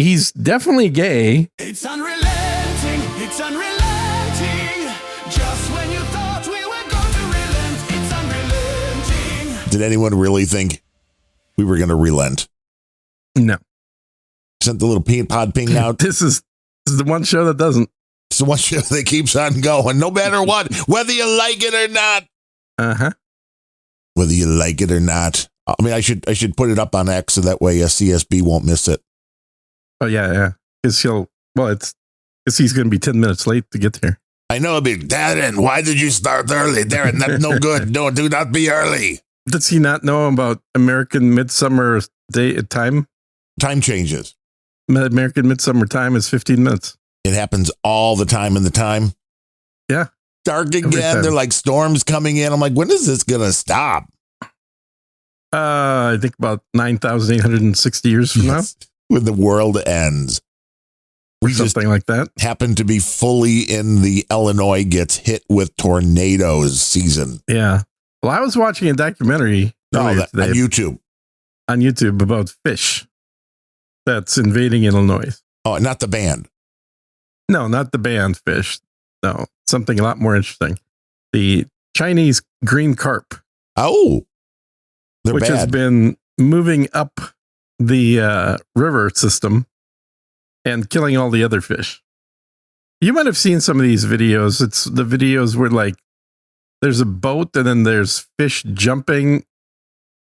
he's definitely gay. It's unrelenting. It's unrelenting. Just when you thought we were going to relent, it's unrelenting. Did anyone really think we were going to relent? No. Sent the little pod ping out. This is the one show that doesn't. It's the one show that keeps on going, no matter what, whether you like it or not. Uh-huh. Whether you like it or not. I mean, I should put it up on X so that way CSB won't miss it. Oh, yeah. Because he's going to be 10 minutes late to get here. I know, Darren, why did you start early? Darren, that's no good. No, do not be early. Does he not know about American Midsummer Day time? Time changes. American Midsummer Time is 15 minutes. It happens all the time in the time. Yeah. Dark again. They're like storms coming in. I'm like, when is this going to stop? I think about 9,860 years from now. When the world ends. We something like that. Happen to be fully in the Illinois gets hit with tornadoes season. Yeah. Well, I was watching a documentary on YouTube. On YouTube about fish that's invading Illinois. Oh, not the band. No, not the band fish. No, something a lot more interesting. The Chinese green carp. Oh, which has been moving up the river system and killing all the other fish. You might have seen some of these videos. It's the videos where like there's a boat and then there's fish jumping,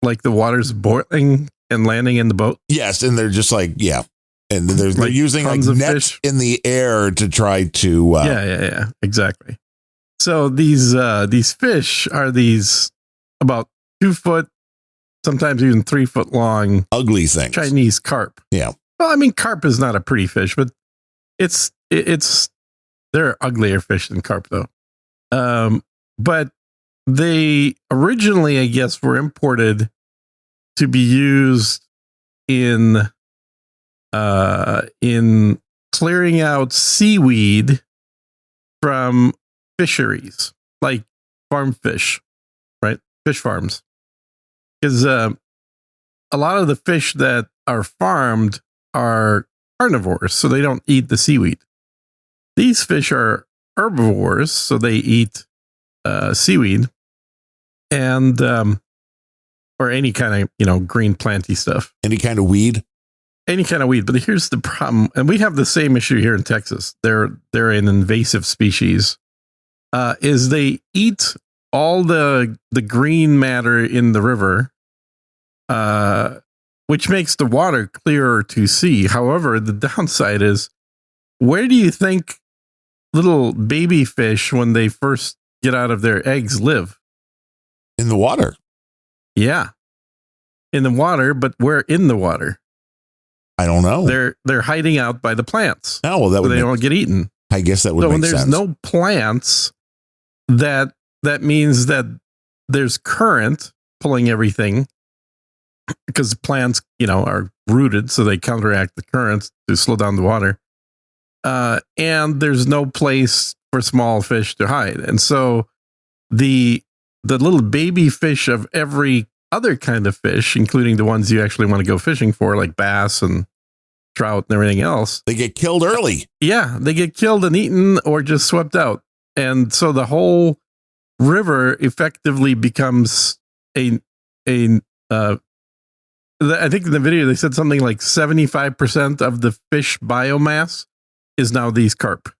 like the water's boiling and landing in the boat. Yes, and they're just like, yeah. And they're using like nets in the air to try to... Yeah, exactly. So these fish are these about 2 foot, sometimes even 3 foot long... ugly things. Chinese carp. Yeah. Well, I mean, carp is not a pretty fish, but they're uglier fish than carp, though. But they originally, I guess, were imported to be used in clearing out seaweed from fisheries, like farm fish, right? Fish farms. Because a lot of the fish that are farmed are carnivores, so they don't eat the seaweed. These fish are herbivores, so they eat seaweed and or any kind of green planty stuff. Any kind of weed. Any kind of weed. But here's the problem, and we have the same issue here in Texas. They're an invasive species. Is they eat all the green matter in the river, which makes the water clearer to see. However, the downside is, where do you think little baby fish, when they first get out of their eggs, live? In the water. Yeah. In the water, but where in the water? I don't know. They're hiding out by the plants. Oh, well, they don't get eaten. I guess that would make sense. So when there's no plants, that means that there's current pulling everything, because plants, are rooted, so they counteract the currents to slow down the water. And there's no place for small fish to hide. And so the little baby fish of every other kind of fish, including the ones you actually want to go fishing for, like bass and trout and everything else, they get killed early. Yeah, they get killed and eaten or just swept out. And so the whole river effectively becomes I think in the video they said something like 75% of the fish biomass is now these carp.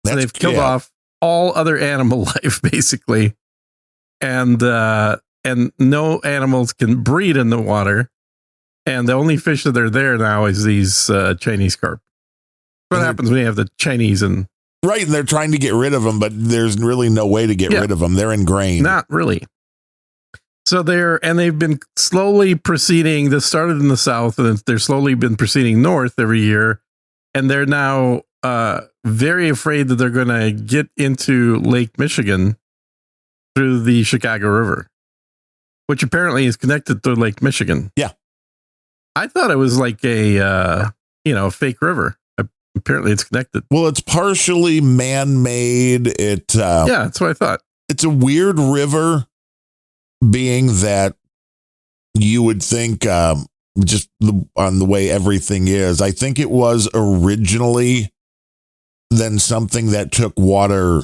So they've killed off all other animal life, basically. And no animals can breed in the water. And the only fish that are there now is these Chinese carp. What happens when you have the Chinese and... Right, and they're trying to get rid of them, but there's really no way to get rid of them. They're ingrained. Not really. So they've been slowly proceeding. This started in the south, and they're slowly been proceeding north every year. And they're now very afraid that they're going to get into Lake Michigan through the Chicago River, which apparently is connected to Lake Michigan. Yeah. I thought it was like a fake river. Apparently it's connected. Well, it's partially man-made. Yeah, that's what I thought. It's a weird river, being that you would think on the way everything is. I think it was originally then something that took water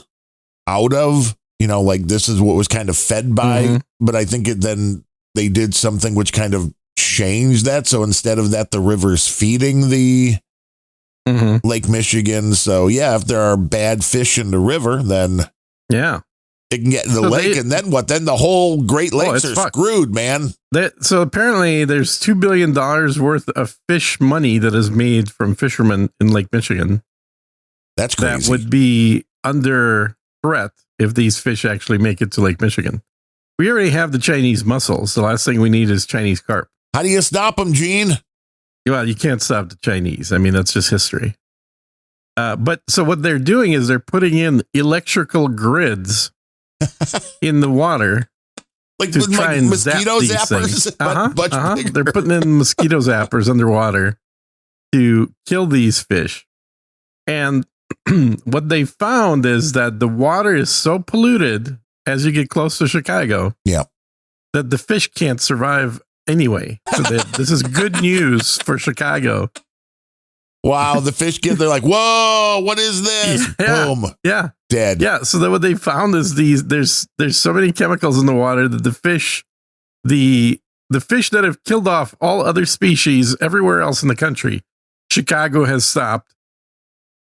out of, like this is what was kind of fed by. Mhm. But I think then they did something which kind of changed that. So instead of that, the river's feeding the Mhm. Lake Michigan. So yeah, if there are bad fish in the river, then Yeah. it can get in the So lake. And then what? Then the whole Great Lakes it's are fucked. screwed, man. So apparently there's $2 billion worth of fish money that is made from fishermen in Lake Michigan That's crazy. that would be under threat if these fish actually make it to Lake Michigan. We already have the Chinese mussels. The last thing we need is Chinese carp. How do you stop them, Gene? Well, you can't stop the Chinese. I mean, that's just history. But so what they're doing is they're putting in electrical grids in the water Like to try and zap mosquito these zappers? things. Much bigger. They're putting in mosquito zappers underwater to kill these fish. And what they found is that the water is so polluted as you get close to Chicago, Yeah. that the fish can't survive anyway. So this is good news for Chicago. Wow, the fish they're like, whoa, what is this? Yeah. Boom, Yeah. dead. Yeah. So then what they found is there's so many chemicals in the water that the fish that have killed off all other species everywhere else in the country, Chicago has stopped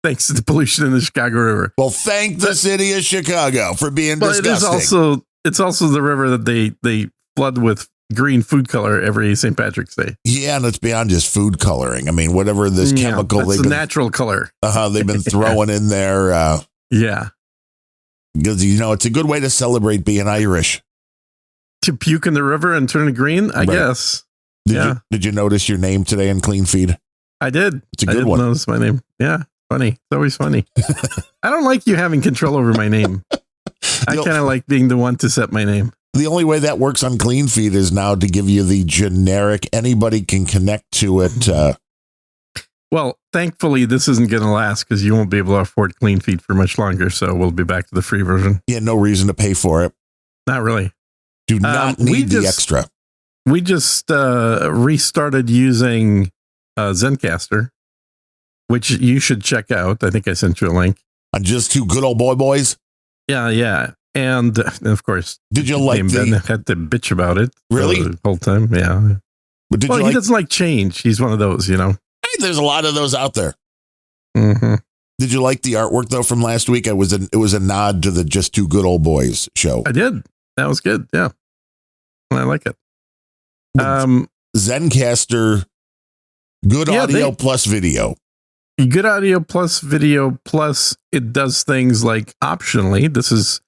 thanks to the pollution in the Chicago River. Well, thank the city of Chicago for being But disgusting. it's also the river that they flood with green food color every St. Patrick's Day. Yeah, and it's beyond just food coloring. I mean, whatever this chemical that's the natural color. they've been throwing in there. Yeah. Because, it's a good way to celebrate being Irish. To puke in the river and turn it green, I Right. guess. Did you notice your name today in Clean Feed? I did. It's a I good did one. notice my name. Yeah. Funny. It's always funny. I don't like you having control over my name. I The- kind of like being the one to set my name. The only way that works on Clean Feed is now to give you the generic, anybody can connect to it. Well, thankfully, this isn't going to last because you won't be able to afford Clean Feed for much longer. So we'll be back to the free version. Yeah, no reason to pay for it. Not really. Do not need the extra. We just restarted using Zencaster, which you should check out. I think I sent you a link. On just two good old boys. Yeah. And of course, Did you like Ben had to bitch about it Really? the whole time. Yeah. But did Well, you he doesn't like change. He's one of those, Hey, there's a lot of those out there. Mm-hmm. Did you like the artwork though from last week? It was a nod to the Just Two Good Old Boys show. I did. That was good. Yeah. I like it. Zencaster, good audio plus video. Good audio plus video plus it does things like optionally. This is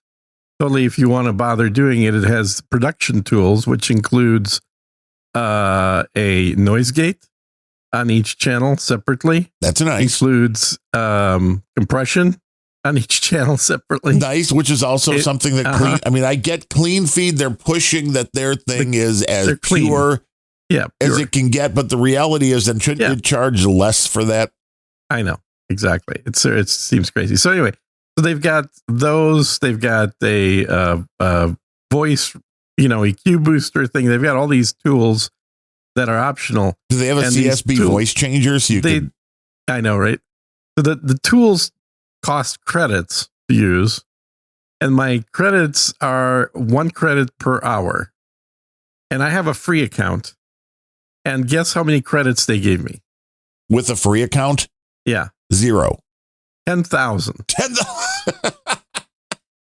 totally if you want to bother doing it. It has production tools, which includes a noise gate on each channel separately. That's nice. Includes compression on each channel separately. Nice, which is also something that Clean. I mean, I get Clean Feed. They're pushing that their thing is as pure as it can get, but the reality is, then shouldn't you charge less for that? I know exactly. It seems crazy. So anyway, so they've got those. They've got a voice, EQ booster thing. They've got all these tools that are optional. Do they have a CSB voice changer? So I know, right? So the tools cost credits to use, and my credits are 1 credit per hour, and I have a free account. And guess how many credits they gave me with a free account? Yeah, 0. 10,000.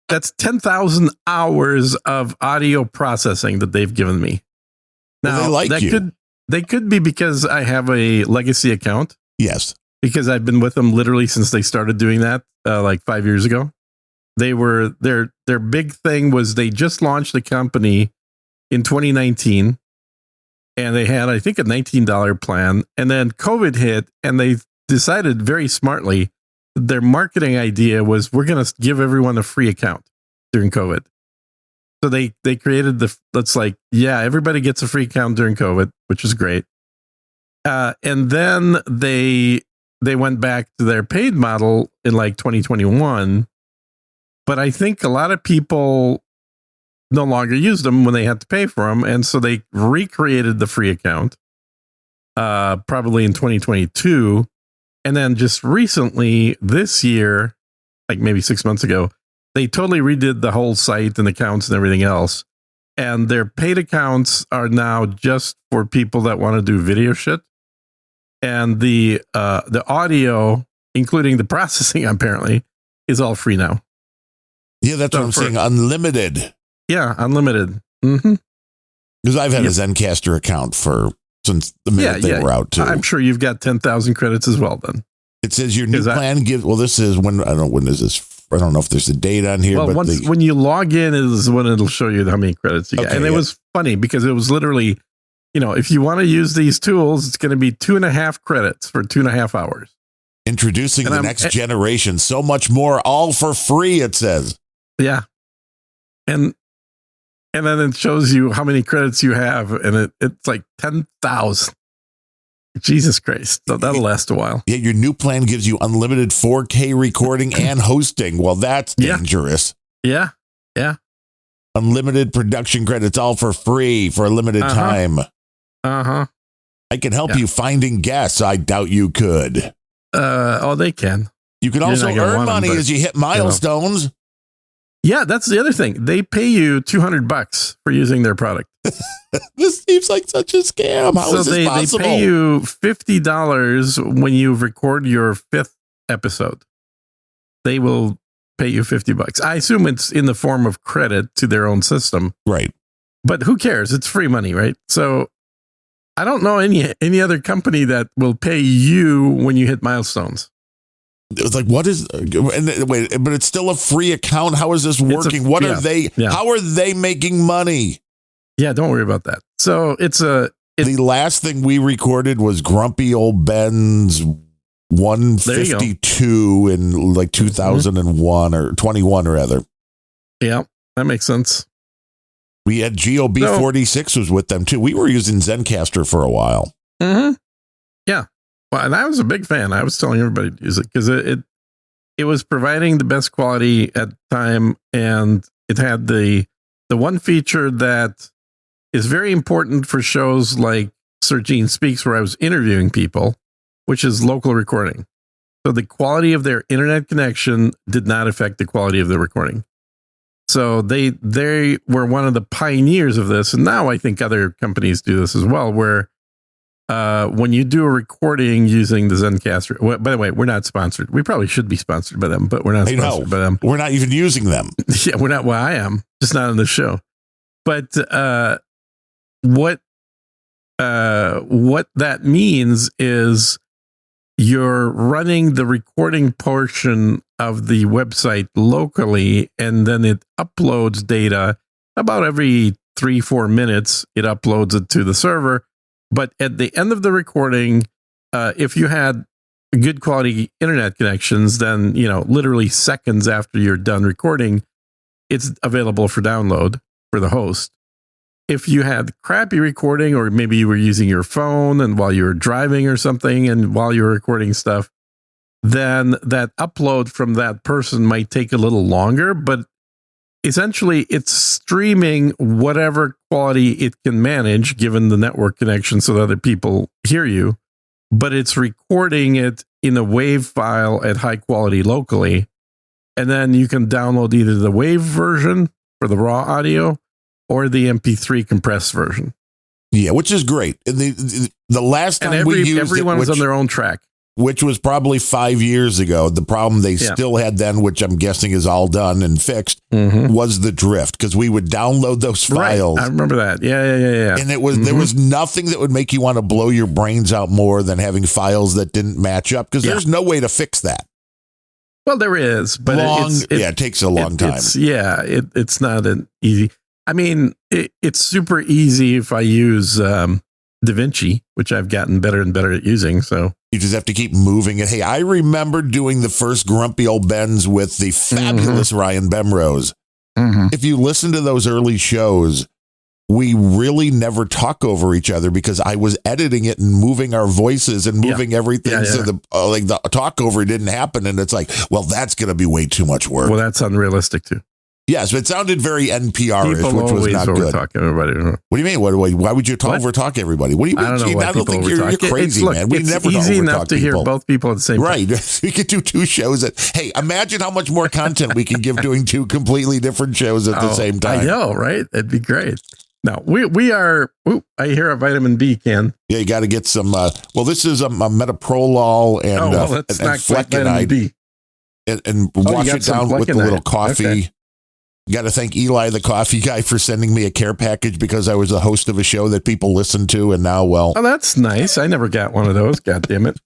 That's 10,000 hours of audio processing that they've given me. Now, well, they like you. They could be because I have a legacy account. Yes. Because I've been with them literally since they started doing that, like 5 years ago. Their big thing was they just launched the company in 2019, and they had, I think, a $19 plan. And then COVID hit, and they decided very smartly their marketing idea was we're going to give everyone a free account during COVID. So they created everybody gets a free account during COVID, which is great. And then they went back to their paid model in like 2021. But I think a lot of people no longer used them when they had to pay for them. And so they recreated the free account. probably in 2022. And then just recently this year, like maybe 6 months ago, they totally redid the whole site and accounts and everything else. And their paid accounts are now just for people that want to do video shit. And the audio, including the processing, apparently, is all free now. Yeah, that's what I'm saying. Unlimited. Yeah, unlimited. Mm-hmm. Because I've had a Zencastr account since the minute they were out, too. I'm sure you've got 10,000 credits as well, then. It says your new plan gives... Well, this is when... I don't know, when is this... I don't know if there's a date on here. Well, but when you log in is when it'll show you how many credits you get. And it was funny because it was literally, if you want to use these tools, it's going to be 2.5 credits for 2.5 hours. Introducing the next generation. So much more, all for free, it says. Yeah. And then it shows you how many credits you have, and it's like 10,000. Jesus Christ. So that'll last a while. Yeah, your new plan gives you unlimited 4K recording and hosting. Well, that's dangerous. Yeah. Yeah. Unlimited production credits, all for free for a limited time. Uh-huh. I can help you finding guests. I doubt you could. They can. You can also earn money as you hit milestones. Yeah, that's the other thing. They pay you $200 for using their product. This seems like such a scam. How is this possible? They pay you $50 when you record your 5th episode. They will pay you $50. I assume it's in the form of credit to their own system. Right. But who cares? It's free money, right? So I don't know any other company that will pay you when you hit milestones. It was like, what is, wait, but it's still a free account. How is this working? Are they, how are they making money? Yeah, don't worry about that. So the last thing we recorded was Grumpy Old Ben's 152 in like 2001 or 21 rather. Yeah, that makes sense. We had GOB 46 was with them too. We were using Zencastr for a while. Mm-hmm. Yeah. Well, and I was a big fan. I was telling everybody to use it because it was providing the best quality at the time, and it had the one feature that is very important for shows like Sir Gene Speaks, where I was interviewing people, which is local recording. So the quality of their internet connection did not affect the quality of the recording. So they were one of the pioneers of this, and now I think other companies do this as well, where when you do a recording using the Zencastr, by the way, we're not sponsored. We probably should be sponsored by them, but we're not sponsored by them. We're not even using them. Yeah, we're not. Well, I am, just not on the show. But what that means is you're running the recording portion of the website locally, and then it uploads data about every 3-4 minutes. It uploads it to the server. But at the end of the recording, if you had good quality internet connections, then, literally seconds after you're done recording, it's available for download for the host. If you had crappy recording, or maybe you were using your phone and while you were driving or something, and while you were recording stuff, then that upload from that person might take a little longer, but essentially it's streaming whatever quality it can manage given the network connection so that other people hear you, but it's recording it in a WAV file at high quality locally. And then you can download either the WAV version for the raw audio or the MP3 compressed version. Yeah, which is great. And the last time we used everyone was on their own track, which was probably 5 years ago. The problem they still had then, which I'm guessing is all done and fixed, was the drift, because we would download those files. Right. I remember that. Yeah. And it was there was nothing that would make you want to blow your brains out more than having files that didn't match up, because there's no way to fix that. Well, there is, but it takes a long time. It's not an easy. I mean, it's super easy if I use DaVinci, which I've gotten better and better at using. So you just have to keep moving it. Hey, I remember doing the first Grumpy Old Bens with the fabulous Ryan Bemrose. If you listen to those early shows, we really never talk over each other because I was editing it and moving our voices and moving everything. So the talk over didn't happen. And it's like, well, that's going to be way too much work. Well, that's unrealistic too. Yes, but it sounded very NPR-ish, People which was always not good. overtalk everybody. What do you mean? Why would you overtalk everybody? What do you mean, I don't know Gene? why I don't think people you're overtalk. crazy, man. We it's never easy overtalk enough to hear people. both people at the same time. Right. We could do two shows. Hey, imagine how much more content we could give doing two completely different shows at the same time. I know, right? It'd be great. No, we are. I hear a vitamin B can. Yeah, you got to get some. This is a metaprolol and let's and not quite vitamin flecainide, B. and wash it down with the little coffee. Okay. Got to thank Eli, the coffee guy, for sending me a care package because I was the host of a show that people listen to, and now, Oh, that's nice. I never got one of those. God damn it.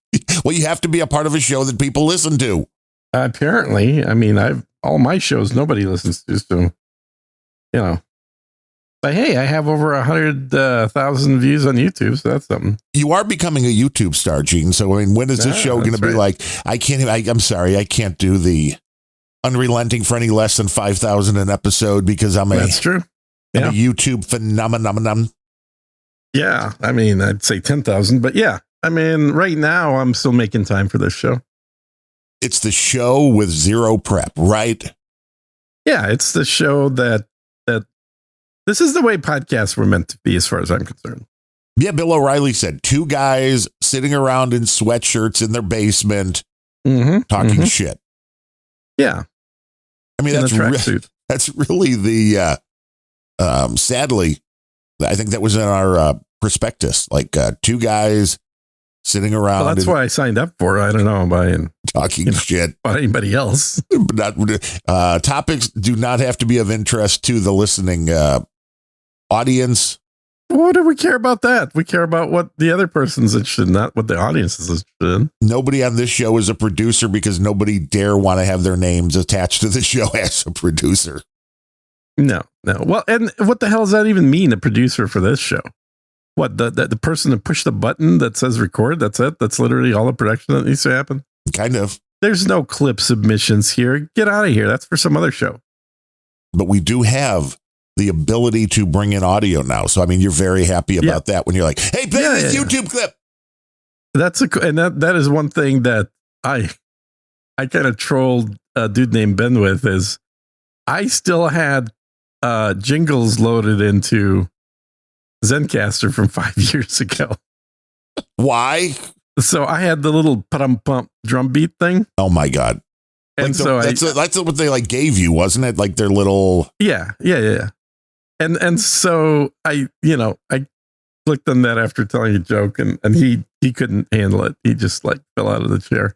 well, you have to be a part of a show that people listen to. Apparently, I mean, all my shows nobody listens to, so But hey, I have over 100,000 views on YouTube, so that's something. You are becoming a YouTube star, Gene. So, I mean, when is this show going to be like? I'm sorry, I can't do the Unrelenting for any less than 5,000 an episode because That's true. I'm a YouTube phenomenon. Yeah, I mean, I'd say 10,000, but yeah, I mean, right now I'm still making time for this show. It's the show with zero prep, right? Yeah, it's the show that this is the way podcasts were meant to be, as far as I'm concerned. Yeah, Bill O'Reilly said 2 guys sitting around in sweatshirts in their basement talking shit. Yeah, I mean, that's really the sadly, I think that was in our prospectus, like 2 guys sitting around. Well, that's why I signed up for it. I don't know about talking shit about anybody else. Topics do not have to be of interest to the listening audience. What do we care about that? We care about what the other person's interested in, not what the audience is interested in. Nobody on this show is a producer because nobody dare want to have their names attached to the show as a producer. No. Well, and what the hell does that even mean, a producer for this show? What, the person that pushed the button that says record? That's it? That's literally all the production that needs to happen? Kind of. There's no clip submissions here. Get out of here. That's for some other show. But we do have the ability to bring in audio now. So, I mean, you're very happy about that when you're like, hey, play this YouTube clip. That is one thing that I kind of trolled a dude named Ben with is I still had jingles loaded into Zencaster from 5 years ago. Why? So I had the little pump drum beat thing. Oh my God. And that's what they like gave you, wasn't it? Like their little. Yeah. And so I clicked on that after telling a joke and he couldn't handle it. He just like fell out of the chair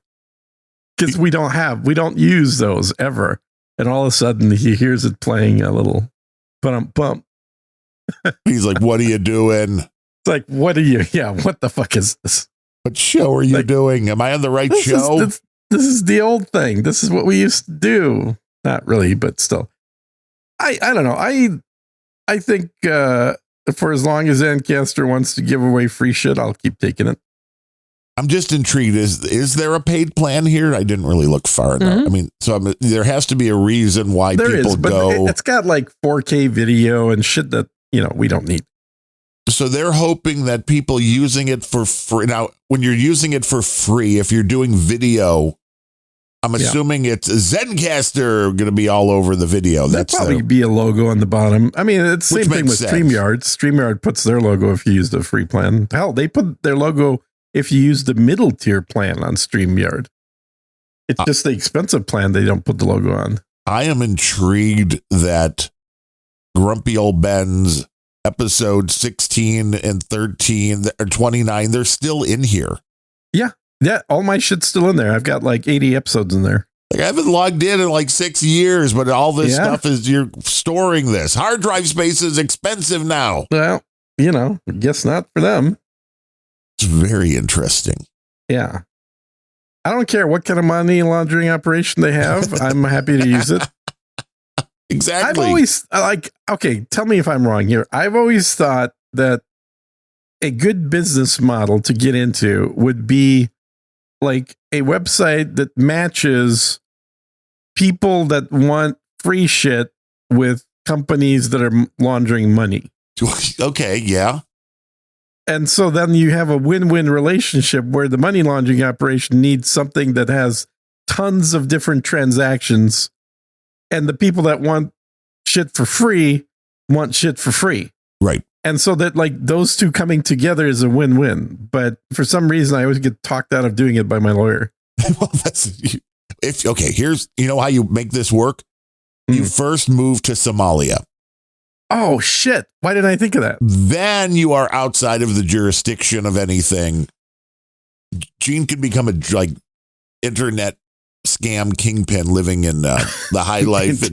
because we don't use those ever. And all of a sudden he hears it playing a little pump. He's like, what are you doing? It's like, what the fuck is this? What show are you doing? Am I on the right show? This is the old thing. This is what we used to do. Not really, but still. I don't know. I think for as long as Zencaster wants to give away free shit, I'll keep taking it. I'm just intrigued. Is there a paid plan here? I didn't really look far enough. I mean, there has to be a reason why people go. It's got like 4K video and shit that, we don't need. So they're hoping that people using it for free. Now, when you're using it for free, if you're doing video, I'm assuming it's Zencaster going to be all over the video. That'd probably be a logo on the bottom. I mean, it's the same thing with StreamYard. StreamYard puts their logo if you use the free plan. Hell, they put their logo if you use the middle tier plan on StreamYard. It's just the expensive plan they don't put the logo on. I am intrigued that Grumpy Old Ben's episode 16 and 13 or 29, they're still in here. Yeah, all my shit's still in there. I've got like 80 episodes in there. Like I haven't logged in like 6 years, but all this stuff you're storing this. Hard drive space is expensive now. Well, I guess not for them. It's very interesting. Yeah. I don't care what kind of money laundering operation they have. I'm happy to use it. Exactly. I've always okay, tell me if I'm wrong here. I've always thought that a good business model to get into would be like a website that matches people that want free shit with companies that are laundering money. Okay, yeah. And so then you have a win-win relationship where the money laundering operation needs something that has tons of different transactions, and the people that want shit for free want shit for free. Right. And so that like those two coming together is a win-win. But for some reason, I always get talked out of doing it by my lawyer. Well, here's, you know how you make this work? You first move to Somalia. Oh, shit. Why didn't I think of that? Then you are outside of the jurisdiction of anything. Gene can become a internet scam kingpin living in the high life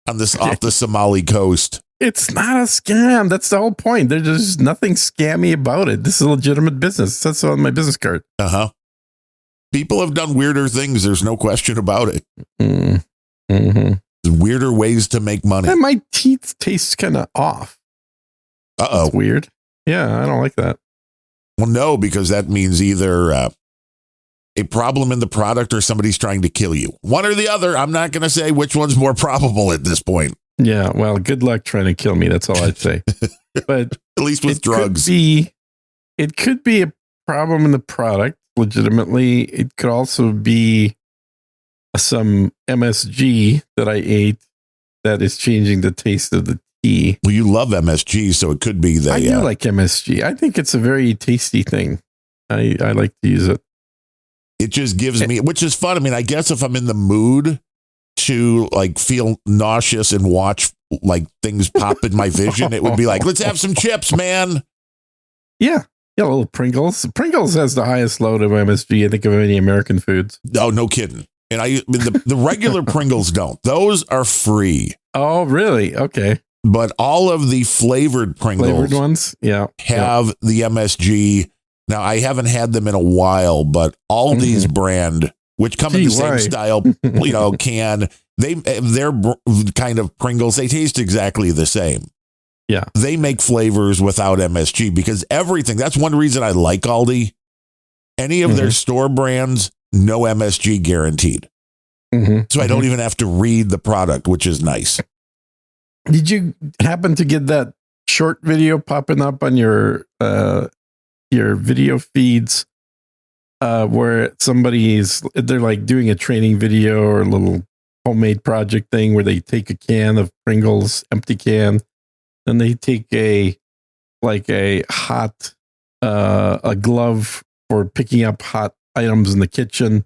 on this off the Somali coast. It's not a scam. That's the whole point. There's just nothing scammy about it. This is a legitimate business. That's on my business card. Uh-huh. People have done weirder things. There's no question about it. Mm-hmm. Weirder ways to make money. And my teeth taste kind of off. Uh-oh. That's weird. Yeah, I don't like that. Well, no, because that means either a problem in the product or somebody's trying to kill you. One or the other. I'm not going to say which one's more probable at this point. Yeah, well, good luck trying to kill me. That's all I'd say. But at least with drugs. It could be a problem in the product, legitimately. It could also be some MSG that I ate that is changing the taste of the tea. Well, you love MSG, so it could be that. I do like MSG. I think it's a very tasty thing. I like to use it. It just gives me, which is fun. I mean, I guess if I'm in the mood to like feel nauseous and watch like things pop in my vision, it would be like, let's have some chips, man. Yeah. Yeah, a little Pringles. Pringles has the highest load of MSG, I think, of any American foods. Oh, no kidding. And the regular Pringles don't. Those are free. Oh, really? Okay. But all of the flavored Pringles ones, have the MSG. Now, I haven't had them in a while, but Aldi's brand, which come in the same style, can, their kind of Pringles, they taste exactly the same. Yeah. They make flavors without MSG because everything, that's one reason I like Aldi. Any of their store brands, no MSG guaranteed. So I don't even have to read the product, which is nice. Did you happen to get that short video popping up on your video feeds where they're like doing a training video or a little homemade project thing where they take a can of Pringles, empty can, and they take a hot a glove for picking up hot items in the kitchen.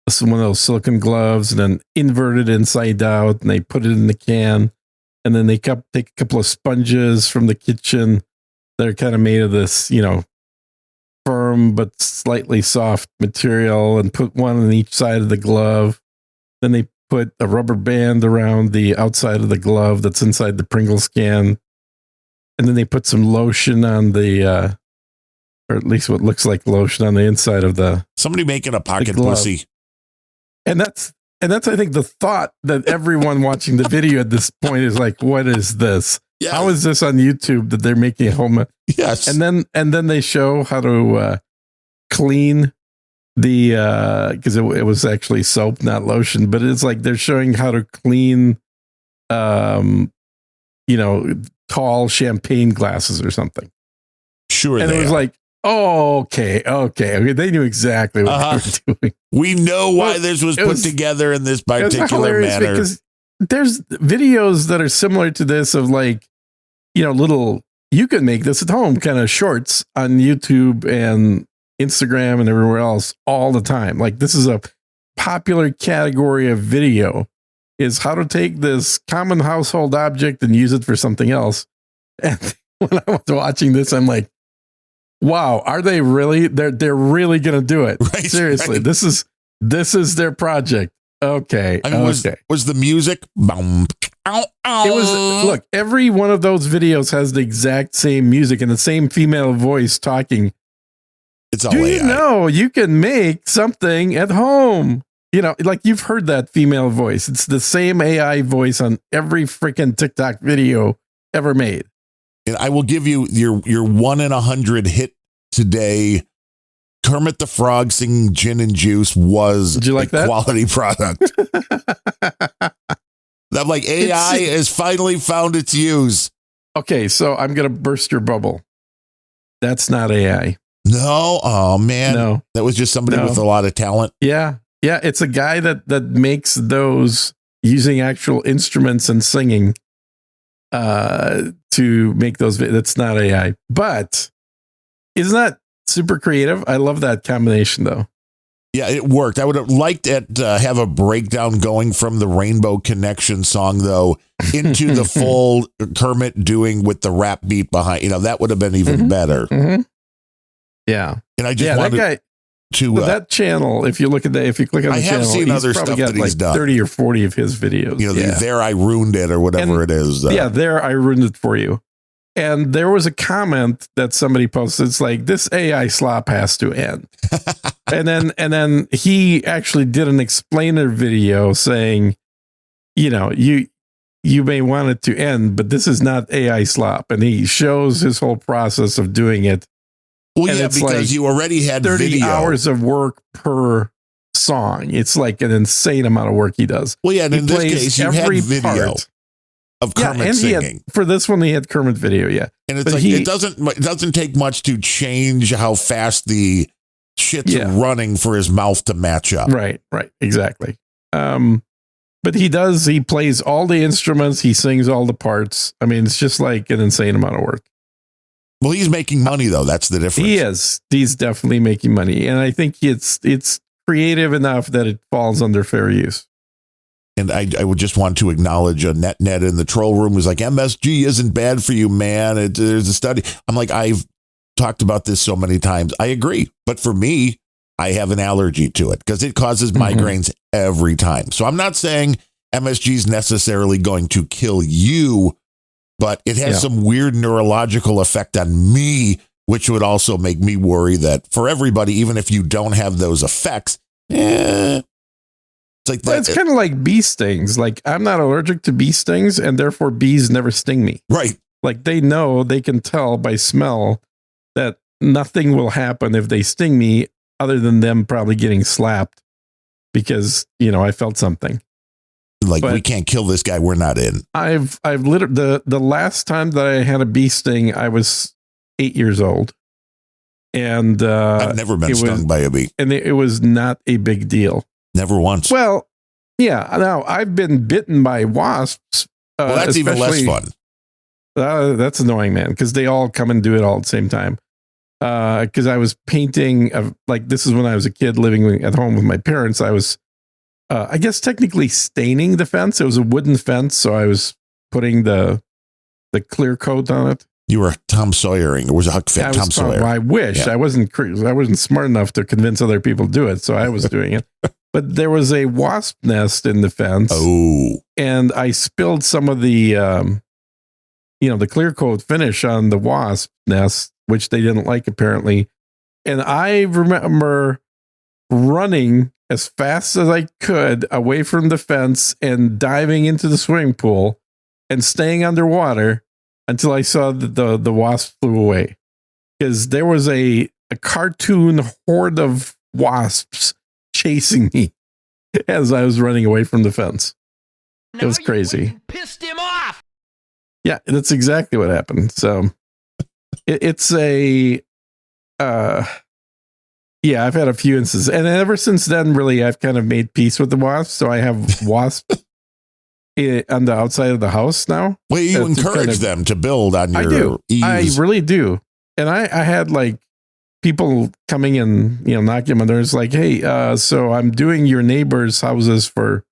This is one of those silicone gloves, and then invert it inside out, and they put it in the can, and then they take a couple of sponges from the kitchen. They're kind of made of this, firm but slightly soft material, and put one on each side of the glove. Then they put a rubber band around the outside of the glove that's inside the Pringles can. And then they put some lotion on the, or at least what looks like lotion on the inside of the. Somebody making a pocket pussy. And that's, I think, the thought that everyone watching the video at this point is like, what is this? Yes. How is this on YouTube that they're making a home? Yes. And then they show how to clean the, because it was actually soap, not lotion, but it's like they're showing how to clean, tall champagne glasses or something. Sure. And it was like, oh, okay. They knew exactly what they were doing. We know why this was put together in this particular manner. Because there's videos that are similar to this of like, little, you can make this at home kind of shorts on YouTube and Instagram and everywhere else all the time. Like this is a popular category of video, is how to take this common household object and use it for something else. And when I was watching this, I'm like, wow, are they really? They're really going to do it. Right, seriously. right. This is their project. Okay. I mean, was the music? It was, look, every one of those videos has the exact same music and the same female voice talking. It's all Do AI. you know you can make something at home? Like you've heard that female voice. It's the same AI voice on every freaking TikTok video ever made. And I will give you your 1 in 100 hit today. Kermit the Frog singing Gin and Juice was Did you like that? Quality product. I'm like, AI has finally found its use. Okay, so I'm going to burst your bubble. That's not AI. No. Oh, man. No. That was just somebody with a lot of talent. Yeah. Yeah. It's a guy that makes those using actual instruments and singing. to make those. That's not AI, but isn't that super creative? I love that combination, though. Yeah, it worked. I would have liked it to have a breakdown going from the Rainbow Connection song, though, into the full Kermit doing with the rap beat behind. That would have been even better. Yeah. And I just wanted that guy, to that channel. If you look at that, if you click on the channel, seen other probably stuff got that he's like done. 30 or 40 of his videos. There I ruined it or whatever it is. There I ruined it for you. And there was a comment that somebody posted. It's like, this AI slop has to end. and then he actually did an explainer video saying, you may want it to end, but this is not AI slop. And he shows his whole process of doing it. Well, and yeah, it's because like you already had 30 video. hours of work per song. It's like an insane amount of work he does. Well, yeah, and in this case, you had video of Kermit singing. For this one, he had Kermit video, yeah. And it's it doesn't take much to change how fast the shit's running for his mouth to match up. Right, exactly. But he plays all the instruments, he sings all the parts. I mean, it's just like an insane amount of work. Well, he's making money, though. That's the difference. He is. He's definitely making money. And I think it's creative enough that it falls under fair use. And I would just want to acknowledge a net in the troll room who's like, MSG isn't bad for you, man. There's a study. I'm like, I've talked about this so many times. I agree. But for me, I have an allergy to it because it causes migraines every time. So I'm not saying MSG is necessarily going to kill you, but it has some weird neurological effect on me, which would also make me worry that for everybody, even if you don't have those effects, it's like that. It's kind of like bee stings. Like, I'm not allergic to bee stings, and therefore bees never sting me. Right. Like, they can tell by smell that nothing will happen if they sting me other than them probably getting slapped because, I felt something. Like, we can't kill this guy. We're not in. I've literally, the last time that I had a bee sting, I was 8 years old. And I've never been stung by a bee. And it was not a big deal. Never once. Well, yeah. Now, I've been bitten by wasps. Well, that's even less fun. That's annoying, man, because they all come and do it all at the same time. Because I was painting, this is when I was a kid living at home with my parents. I was, I guess, technically staining the fence. It was a wooden fence, so I was putting the clear coat on it. You were Tom Sawyering. It was a Huck Finn, Tom Sawyer. I wish. Yeah. I wasn't smart enough to convince other people to do it, so I was doing it. But there was a wasp nest in the fence. Oh. And I spilled some of the, the clear coat finish on the wasp nest, which they didn't like apparently. And I remember running as fast as I could away from the fence and diving into the swimming pool and staying underwater until I saw that the wasp flew away. Because there was a cartoon horde of wasps chasing me as I was running away from the fence. It was crazy. Pissed him off. Yeah, that's exactly what happened. So it's a, I've had a few instances. And ever since then, really, I've kind of made peace with the wasps. So I have wasps on the outside of the house now. Well, you encourage them to build on your eaves. I really do. And I had like people coming and, knocking on my doors like, hey, so I'm doing your neighbors' houses for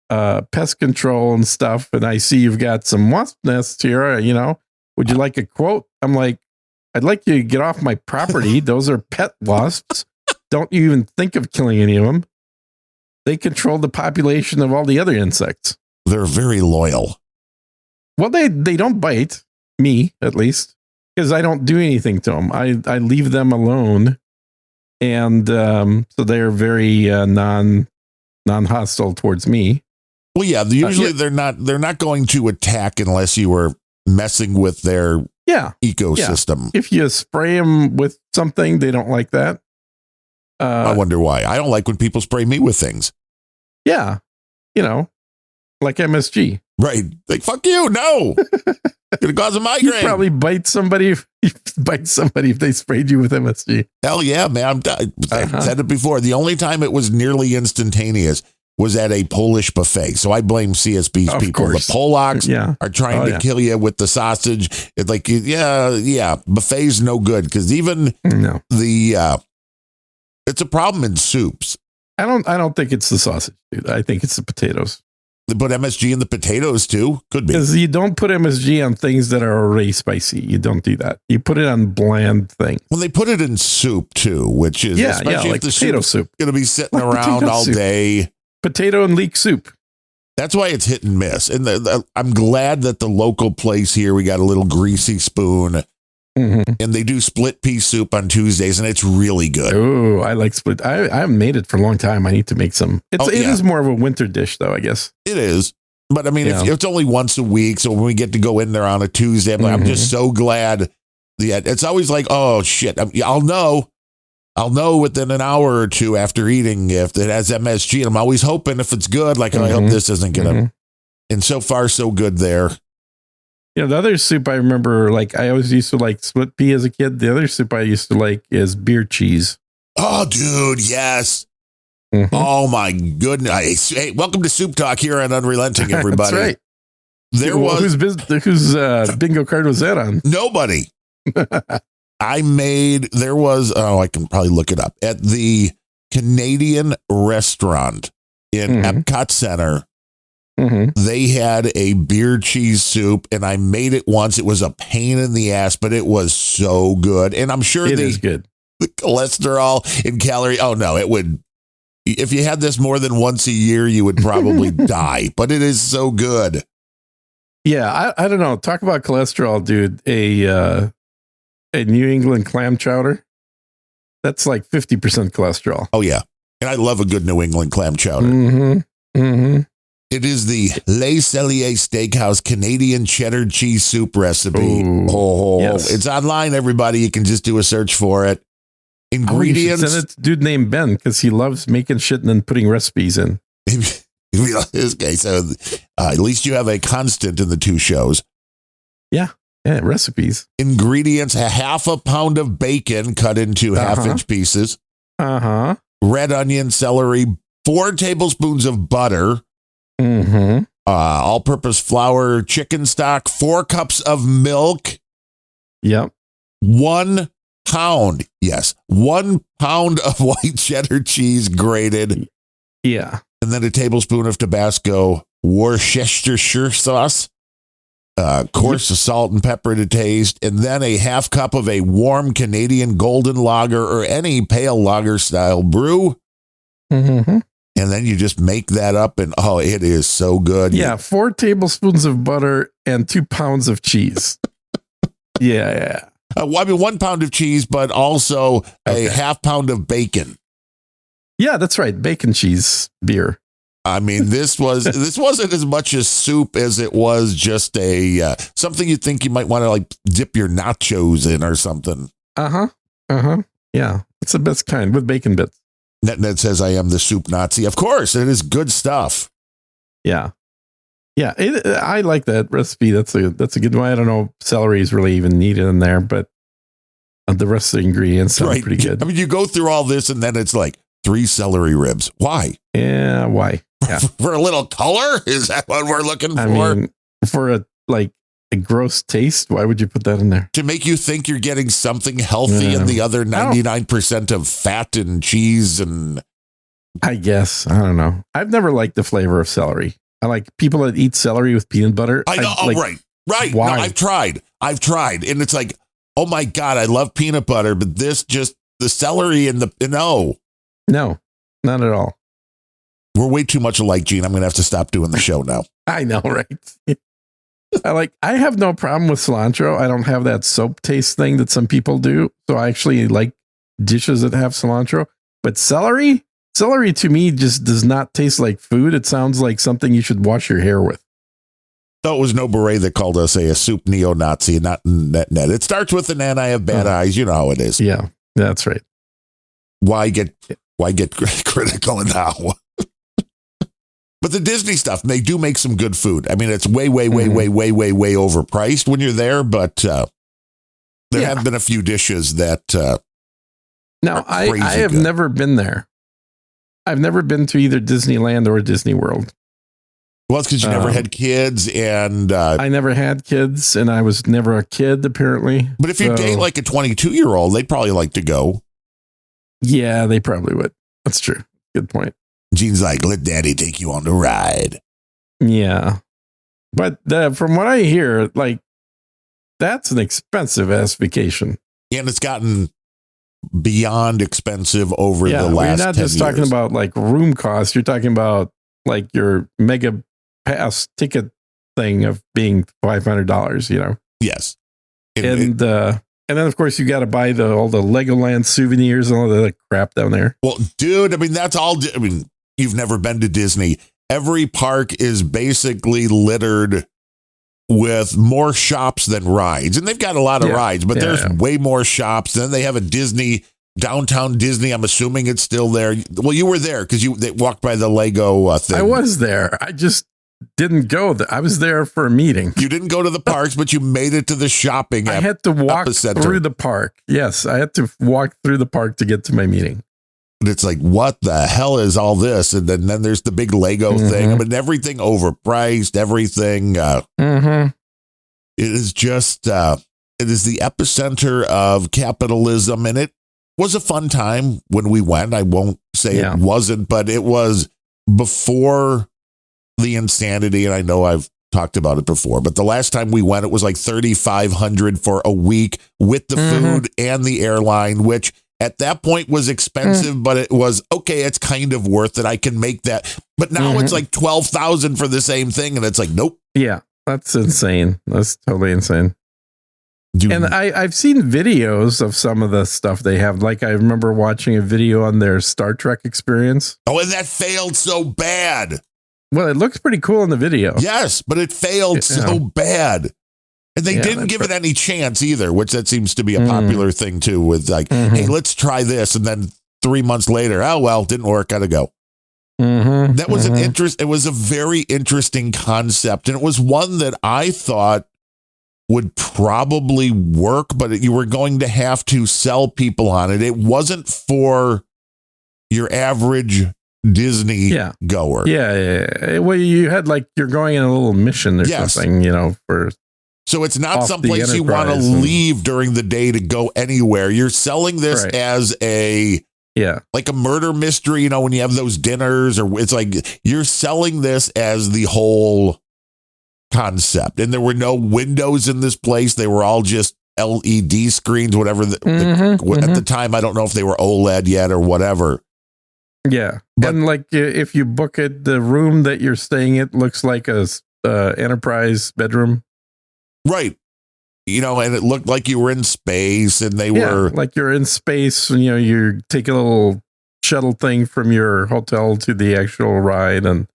pest control and stuff. And I see you've got some wasp nests here, would you like a quote? I'm like, I'd like you to get off my property. Those are pet wasps. Don't you even think of killing any of them. They control the population of all the other insects. They're very loyal. Well, they don't bite me, at least, because I don't do anything to them. I leave them alone. And so they're very non-hostile towards me. Well, yeah, usually they're not going to attack unless you were messing with their ecosystem. Yeah. If you spray them with something, they don't like that. I wonder why. I don't like when people spray me with things. Yeah. Like MSG. Right. Like, fuck you. No. Gonna cause a migraine. You'd probably bite somebody if they sprayed you with MSG. Hell yeah, man. I've said it before. The only time it was nearly instantaneous was at a Polish buffet. So I blame CSB's Of people. course. The Polacks Yeah. are trying to kill you with the sausage. It's like, yeah, buffet's no good because even No. it's a problem in soups. I don't think it's the sausage, dude. I think it's the potatoes. They put MSG in the potatoes too. Could be. Because you don't put MSG on things that are already spicy. You don't do that. You put it on bland things. Well, they put it in soup too, which is especially like if the potato soup's soup. going to be sitting Like around potato all soup. day. Potato and leek soup. That's why it's hit and miss. And I'm glad that the local place here, we got a little greasy spoon, Mm-hmm. and they do split pea soup on Tuesdays, and it's really good. Oh, I like split. I haven't made it for a long time. I need to make some. It is more of a winter dish, though, I guess. It is. But I mean, Yeah. if it's only once a week, so when we get to go in there on a Tuesday, I'm just so glad. Yeah, it's always like, oh shit, I'll know within an hour or two after eating if it has MSG. And I'm always hoping if it's good, like I hope this isn't gonna. And so far, so good there. The other soup I remember, like I always used to like split pea as a kid. The other soup I used to like is beer cheese. Oh, dude, yes. Mhm. Oh my goodness! Hey, welcome to Soup Talk here on Unrelenting, everybody. That's right. There was whose bingo card was that on? nobody. I can probably look it up at the Canadian restaurant in Epcot Center. Mm-hmm. They had a beer cheese soup, and I made it once. It was a pain in the ass, but it was so good. And I'm sure It is good. the cholesterol and calorie. Oh no, it would. If you had this more than once a year, you would probably die. But it is so good. Yeah, I don't know. Talk about cholesterol, dude. A New England clam chowder. That's like 50% cholesterol. Oh yeah, and I love a good New England clam chowder. Mm-hmm. Mm-hmm. It is the Le Cellier Steakhouse Canadian cheddar cheese soup recipe. Ooh, yes. It's online, everybody. You can just do a search for it. Ingredients. Ingredients. Send it to dude named Ben because he loves making shit and then putting recipes in. Okay, so at least you have a constant in the two shows. Yeah, recipes. Ingredients: a half a pound of bacon cut into half-inch pieces. Uh-huh. Red onion, celery, 4 tablespoons of butter. Mm-hmm. All-purpose flour, chicken stock, 4 cups of milk. Yep. 1 pound, yes, 1 pound of white cheddar cheese grated. Yeah. And then a tablespoon of Tabasco Worcestershire sauce. Coarse salt and pepper to taste. And then a half cup of a warm Canadian golden lager or any pale lager style brew. Mm-hmm. And then you just make that up, and it is so good. Yeah, 4 tablespoons of butter and 2 pounds of cheese. Yeah. 1 pound of cheese, but also a half pound of bacon. Yeah, that's right. Bacon cheese beer. I mean, this wasn't as much a soup as it was just a something you think you might want to like dip your nachos in or something. Yeah, it's the best kind with bacon bits. Net says I am the soup Nazi. Of course, it is good stuff. Yeah. I like that recipe. That's a good one. I don't know if celery is really even needed in there, but the rest of the ingredients sound pretty good. I mean, you go through all this, and then it's like 3 celery ribs. Why? Yeah, why? Yeah. For a little color? Is that what we're looking for? I mean, for a gross taste, why would you put that in there? To make you think you're getting something healthy and the other 99% of fat and cheese and... I guess. I don't know. I've never liked the flavor of celery. I like people that eat celery with peanut butter. I know. Right. Why? No, I've tried. And it's like, oh my God, I love peanut butter, but this just, the celery and no, not at all. We're way too much alike, Gene. I'm going to have to stop doing the show now. I know, right? I have no problem with cilantro. I don't have that soap taste thing that some people do. So I actually like dishes that have cilantro. But celery to me just does not taste like food. It sounds like something you should wash your hair with. Though it was no beret that called us a soup neo-Nazi, not net. It starts with an and I have bad eyes. You know how it is. Yeah, that's right. Why get critical now? But the Disney stuff, they do make some good food. I mean, it's way overpriced when you're there, but there have been a few dishes that now I have never been there. I've never been to either Disneyland or Disney World. Well, it's because you never had kids, and I never had kids, and I was never a kid, apparently. But if you date like a 22-year-old, they'd probably like to go. Yeah, they probably would. That's true. Good point. Gene's like, let daddy take you on the ride. Yeah. But from what I hear, like, that's an expensive ass vacation. And it's gotten beyond expensive over the last 10 years. You're not just talking about like room costs. You're talking about like your mega pass ticket thing of being $500, you know? Yes. And then, of course, you got to buy all the Legoland souvenirs and all the crap down there. Well, dude, I mean, that's all. I mean, you've never been to Disney. Every park is basically littered with more shops than rides. And they've got a lot of rides, but there's way more shops. Then they have a downtown Disney. I'm assuming it's still there. Well, you were there because they walked by the Lego thing. I was there. I just didn't go. I was there for a meeting. You didn't go to the parks, but you made it to the shopping. I had to walk through the park. Yes, I had to walk through the park to get to my meeting. And it's like, what the hell is all this? And then there's the big Lego thing. I mean, everything overpriced, everything. It is just, it is the epicenter of capitalism. And it was a fun time when we went. I won't say it wasn't, but it was before the insanity. And I know I've talked about it before, but the last time we went, it was like $3,500 for a week with the food and the airline, which at that point was expensive, but it was okay. It's kind of worth it. I can make that. But now it's like $12,000 for the same thing. And it's like, nope. Yeah, that's insane. That's totally insane. And I've seen videos of some of the stuff they have. Like I remember watching a video on their Star Trek experience. Oh, and that failed so bad. Well, it looks pretty cool in the video. Yes, but it failed so bad. And they didn't give it any chance either, which that seems to be a popular thing too, with like, hey, let's try this. And then 3 months later, oh, well, didn't work. Gotta go. That was it was a very interesting concept. And it was one that I thought would probably work, but you were going to have to sell people on it. It wasn't for your average Disney goer. Yeah. Well, you had like, you're going on a little mission or something, you know, so it's not someplace you want to leave during the day to go anywhere. You're selling this as like a murder mystery, you know, when you have those dinners, or it's like you're selling this as the whole concept. And there were no windows in this place. They were all just LED screens, whatever. At the time, I don't know if they were OLED yet or whatever. Yeah. But, and like if you book it, the room that you're staying at looks like a enterprise bedroom. Right. You know, and it looked like you were in space, and they were like you're in space, and, you know, you take a little shuttle thing from your hotel to the actual ride, and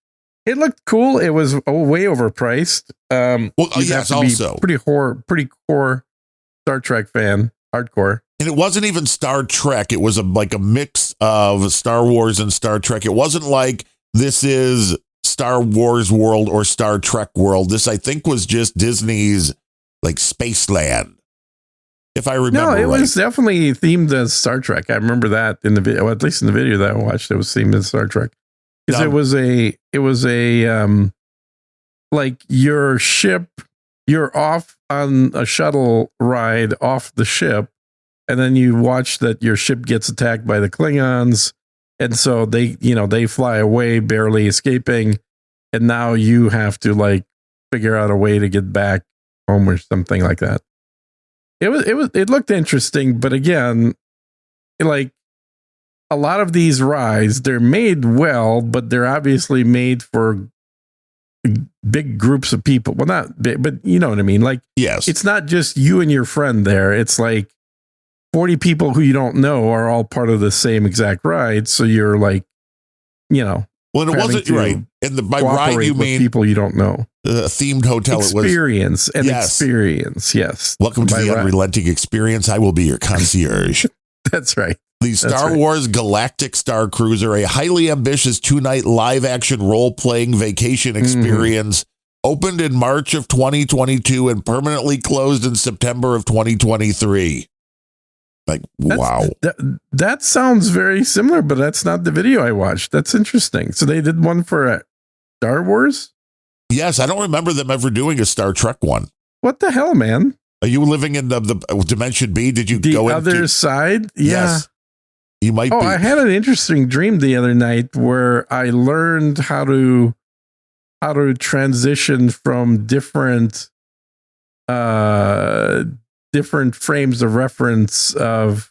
it looked cool. It was way overpriced. Well, yes, also pretty core Star Trek fan, hardcore. And it wasn't even Star Trek. It was like a mix of Star Wars and Star Trek. It wasn't like this is Star Wars world or Star Trek world. This, I think, was just Disney's like Spaceland, if I remember. No, it was definitely themed as Star Trek. I remember that in the video, at least in the video that I watched, it was themed as Star Trek. Because it was a like your ship, you're off on a shuttle ride off the ship, and then you watch that your ship gets attacked by the Klingons. And so they fly away, barely escaping. And now you have to like figure out a way to get back home or something like that. It looked interesting, but again, like a lot of these rides, they're made well, but they're obviously made for big groups of people. Well, not big, but you know what I mean? Like, yes, it's not just you and your friend there. It's like 40 people who you don't know are all part of the same exact ride. So you're like, you know, well, it wasn't right. And by ride, you mean people you don't know. The themed hotel. Experience. Yes. Welcome to the Unrelenting experience. I will be your concierge. That's right. The Star Wars Galactic Star Cruiser, a highly ambitious 2-night live action role playing vacation experience, opened in March of 2022 and permanently closed in September of 2023. Like, wow. That sounds very similar, but that's not the video I watched. That's interesting. So they did one for Star Wars? Yes, I don't remember them ever doing a Star Trek one. What the hell, man? Are you living in the Dimension B? Did you go the other side? Yeah. Yes. You might be. I had an interesting dream the other night where I learned how to transition from different frames of reference of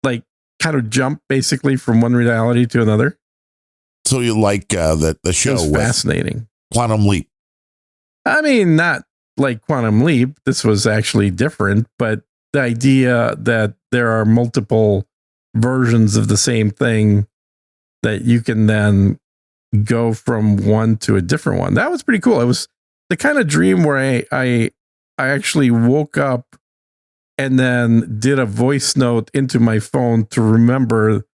like kind of jump basically from one reality to another. So you like the show? It was fascinating. Quantum Leap. I mean, not like Quantum Leap. This was actually different, but the idea that there are multiple versions of the same thing that you can then go from one to a different one. That was pretty cool. It was the kind of dream where I actually woke up and then did a voice note into my phone to remember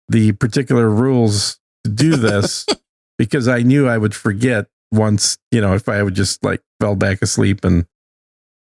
the particular rules to do this because I knew I would forget once, if I would just like fell back asleep. And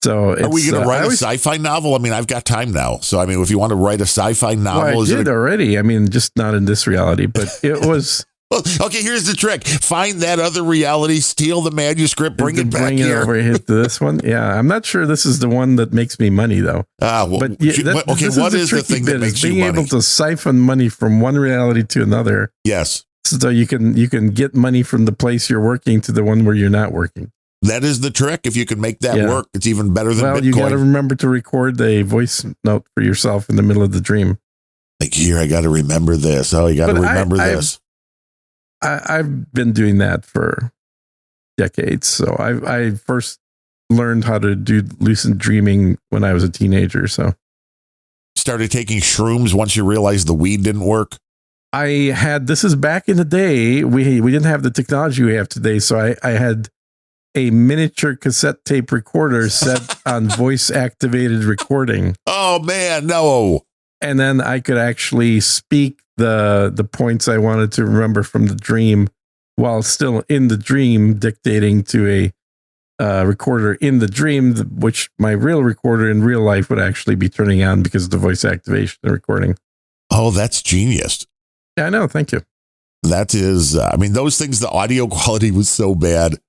so are we going to write a sci-fi novel? I mean, I've got time now. So, I mean, if you want to write a sci-fi novel, I did already. I mean, just not in this reality, but it was. Well, okay, here's the trick. Find that other reality, steal the manuscript, bring it back here. Over here to this one. Yeah, I'm not sure this is the one that makes me money, though. Well, but yeah, what is the thing that makes you money? Being able to siphon money from one reality to another. Yes. So you can get money from the place you're working to the one where you're not working. That is the trick. If you can make that work, it's even better than Bitcoin. Well, you got to remember to record a voice note for yourself in the middle of the dream. Like, here, I got to remember this. Oh, you got to remember this. I've been doing that for decades. So I first learned how to do lucid dreaming when I was a teenager. So started taking shrooms once you realized the weed didn't work. This is back in the day. We didn't have the technology we have today. So I had a miniature cassette tape recorder set on voice activated recording. Oh man, no. And then I could actually speak the points I wanted to remember from the dream while still in the dream, dictating to a recorder in the dream, which my real recorder in real life would actually be turning on because of the voice activation and recording. Oh, that's genius. Yeah, I know. Thank you. That is, I mean, those things, the audio quality was so bad.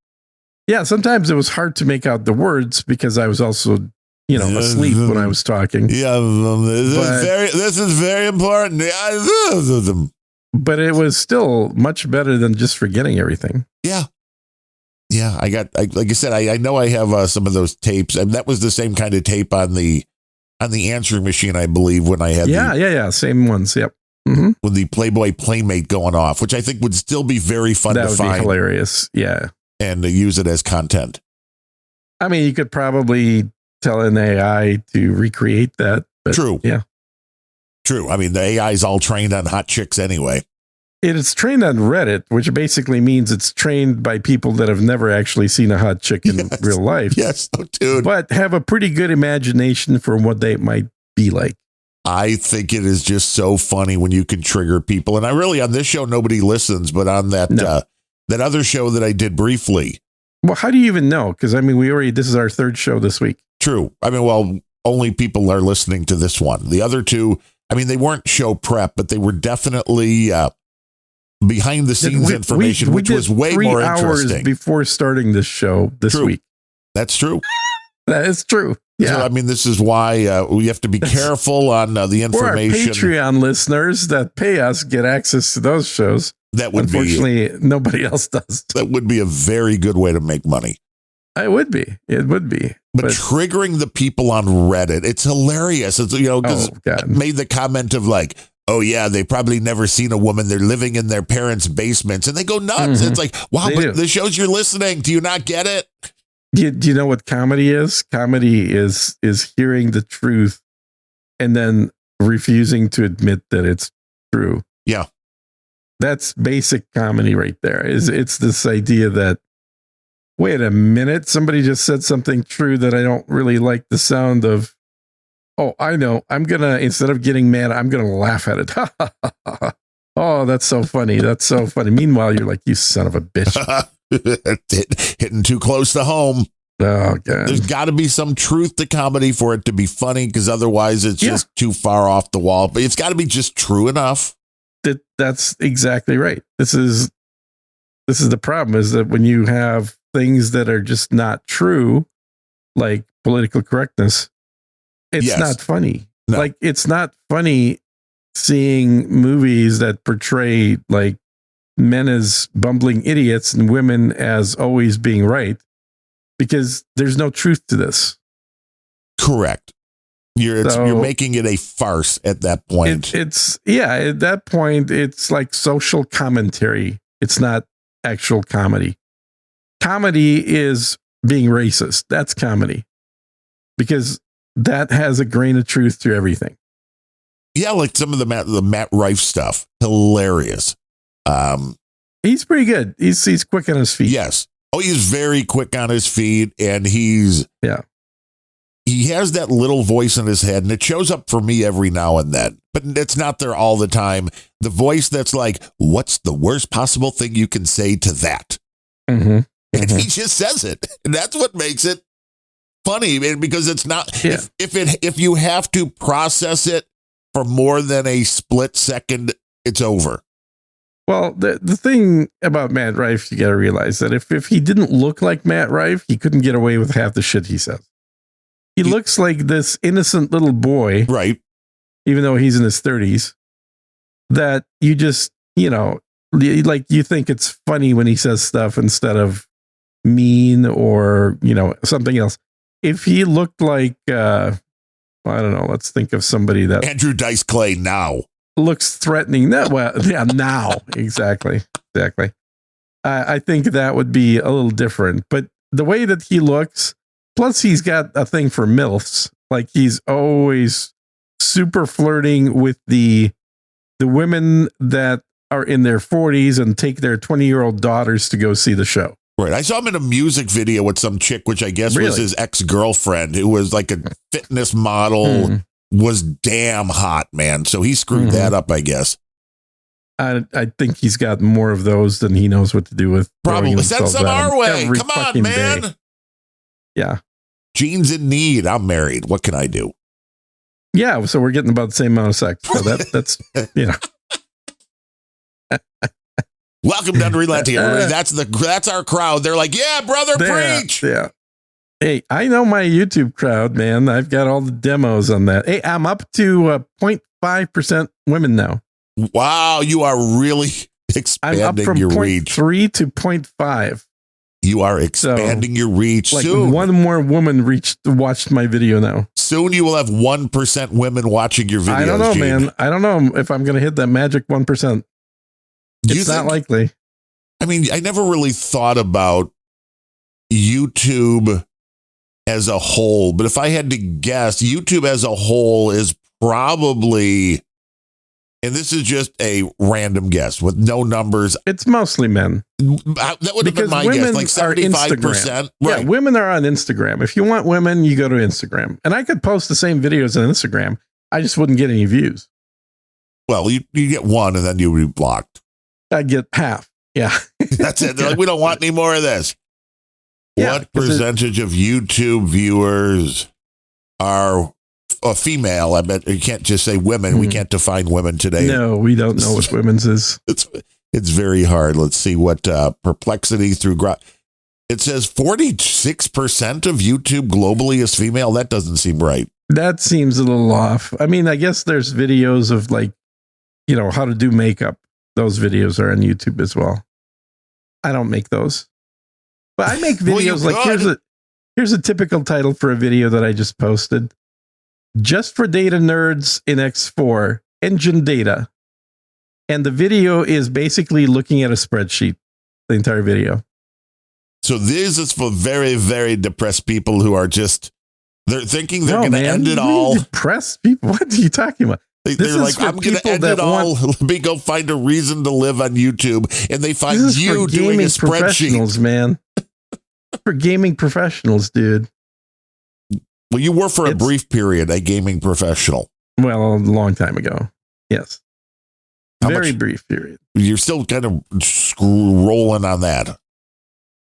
Yeah, sometimes it was hard to make out the words because I was also, asleep when I was talking. Yeah, this is very important. But it was still much better than just forgetting everything. Yeah. Yeah, like I said, I know I have some of those tapes, and that was the same kind of tape on the answering machine, I believe, when I had same ones. Yep. Mm-hmm. With the Playboy Playmate going off, which I think would still be very fun to find. That would be hilarious. Yeah. And use it as content. I mean, you could probably tell an AI to recreate that. But true. Yeah. True. I mean, the AI is all trained on hot chicks anyway. It is trained on Reddit, which basically means it's trained by people that have never actually seen a hot chick in real life. Yes, dude. But have a pretty good imagination for what they might be like. I think it is just so funny when you can trigger people. And on this show, nobody listens, but on that that other show that I did briefly. Well, how do you even know? Because, I mean, this is our third show this week. True. I mean, well, only people are listening to this one. The other two, I mean, they weren't show prep, but they were definitely behind the scenes information, which was way more interesting. 3 hours before starting this show this week. That's true. That is true. Yeah. So, I mean, this is why we have to be careful on the information. For our Patreon listeners that pay us get access to those shows. That would Unfortunately, nobody else does. That would be a very good way to make money. It would be. But triggering the people on Reddit, it's hilarious. It's, because I made the comment of like, oh yeah, they probably never seen a woman. They're living in their parents' basements and they go nuts. Mm-hmm. It's like, wow, but the shows you're listening, do you not get it? Do you know what comedy is? Comedy is hearing the truth and then refusing to admit that it's true. Yeah. That's basic comedy right there. It's this idea that, wait a minute, somebody just said something true that I don't really like the sound of. Oh, I know. Instead of getting mad, I'm going to laugh at it. Oh, that's so funny. That's so funny. Meanwhile, you're like, you son of a bitch. Hitting too close to home. Oh, God. There's got to be some truth to comedy for it to be funny, because otherwise it's just too far off the wall. But it's got to be just true enough. That's exactly right. This is the problem, is that when you have things that are just not true, like political correctness, it's not funny. No. Like, it's not funny seeing movies that portray like men as bumbling idiots and women as always being right, because there's no truth to this. Correct. You're making it a farce at that point. At that point, it's like social commentary. It's not actual comedy. Comedy is being racist. That's comedy, because that has a grain of truth to everything. Yeah, like some of the Matt Rife stuff, hilarious. He's pretty good. He's quick on his feet. Yes. Oh, he's very quick on his feet, and he has that little voice in his head, and it shows up for me every now and then, but it's not there all the time. The voice that's like, what's the worst possible thing you can say to that? Mm-hmm. And he just says it. And that's what makes it funny, because it's not, if you have to process it for more than a split second, it's over. Well, the thing about Matt Rife, you got to realize that if he didn't look like Matt Rife, he couldn't get away with half the shit he says. He looks like this innocent little boy, right? Even though he's in his 30s, that you just, like, you think it's funny when he says stuff instead of mean or, something else. If he looked like, I don't know, let's think of somebody that Andrew Dice Clay now looks threatening. Now. Exactly. I think that would be a little different, but the way that he looks, plus he's got a thing for MILFs. Like, he's always super flirting with the women that are in their 40s and take their 20-year-old daughters to go see the show. Right. I saw him in a music video with some chick, which I guess was his ex-girlfriend, who was like a fitness model, was damn hot, man. So he screwed that up, I guess. I think he's got more of those than he knows what to do with. Probably. Send some our way. Come on, man. Day. Yeah. Gene's in need. I'm married. What can I do? Yeah. So we're getting about the same amount of sex. So that's. Welcome to Unrelenting, everybody. That's our crowd. They're like, yeah, brother, preach. Yeah. Hey, I know my YouTube crowd, man. I've got all the demos on that. Hey, I'm up to 0.5% women now. Wow, you are really expanding I'm up from your reach. 0.3 to 0.5. You are expanding your reach. Like, soon, one more woman watched my video now. Soon you will have 1% women watching your videos. I don't know, Gene. man. I don't know if I'm going to hit that magic 1%. It's not likely. I mean, I never really thought about YouTube as a whole, but if I had to guess, YouTube as a whole is probably, and this is just a random guess with no numbers. It's mostly men. That would have been my guess, like 75%. Right. Yeah, women are on Instagram. If you want women, you go to Instagram. And I could post the same videos on Instagram. I just wouldn't get any views. Well, you get one and then you would be blocked. I'd get half. Yeah. That's it. They're like, we don't want any more of this. Yeah, what percentage of YouTube viewers are female? I bet you can't just say women. We can't define women today. No, we don't know what women's is. It's very hard. Let's see what perplexity through Grok. It says 46% of YouTube globally is female. That doesn't seem right. That seems a little off. I mean, I guess there's videos of, like, how to do makeup. Those videos are on YouTube as well. I don't make those, but I make videos here's a typical title for a video that I just posted. Just for data nerds in X4, engine data. And the video is basically looking at a spreadsheet, the entire video. So this is for very, very depressed people who are they're thinking they're going to end it all. Depressed people? What are you talking about? They're like, I'm going to end it all. Let me go find a reason to live on YouTube. And they find you doing a spreadsheet. Man. For gaming professionals, dude. Well, you were for a brief period a gaming professional. Well, a long time ago. Yes. Very brief period. You're still kind of rolling on that.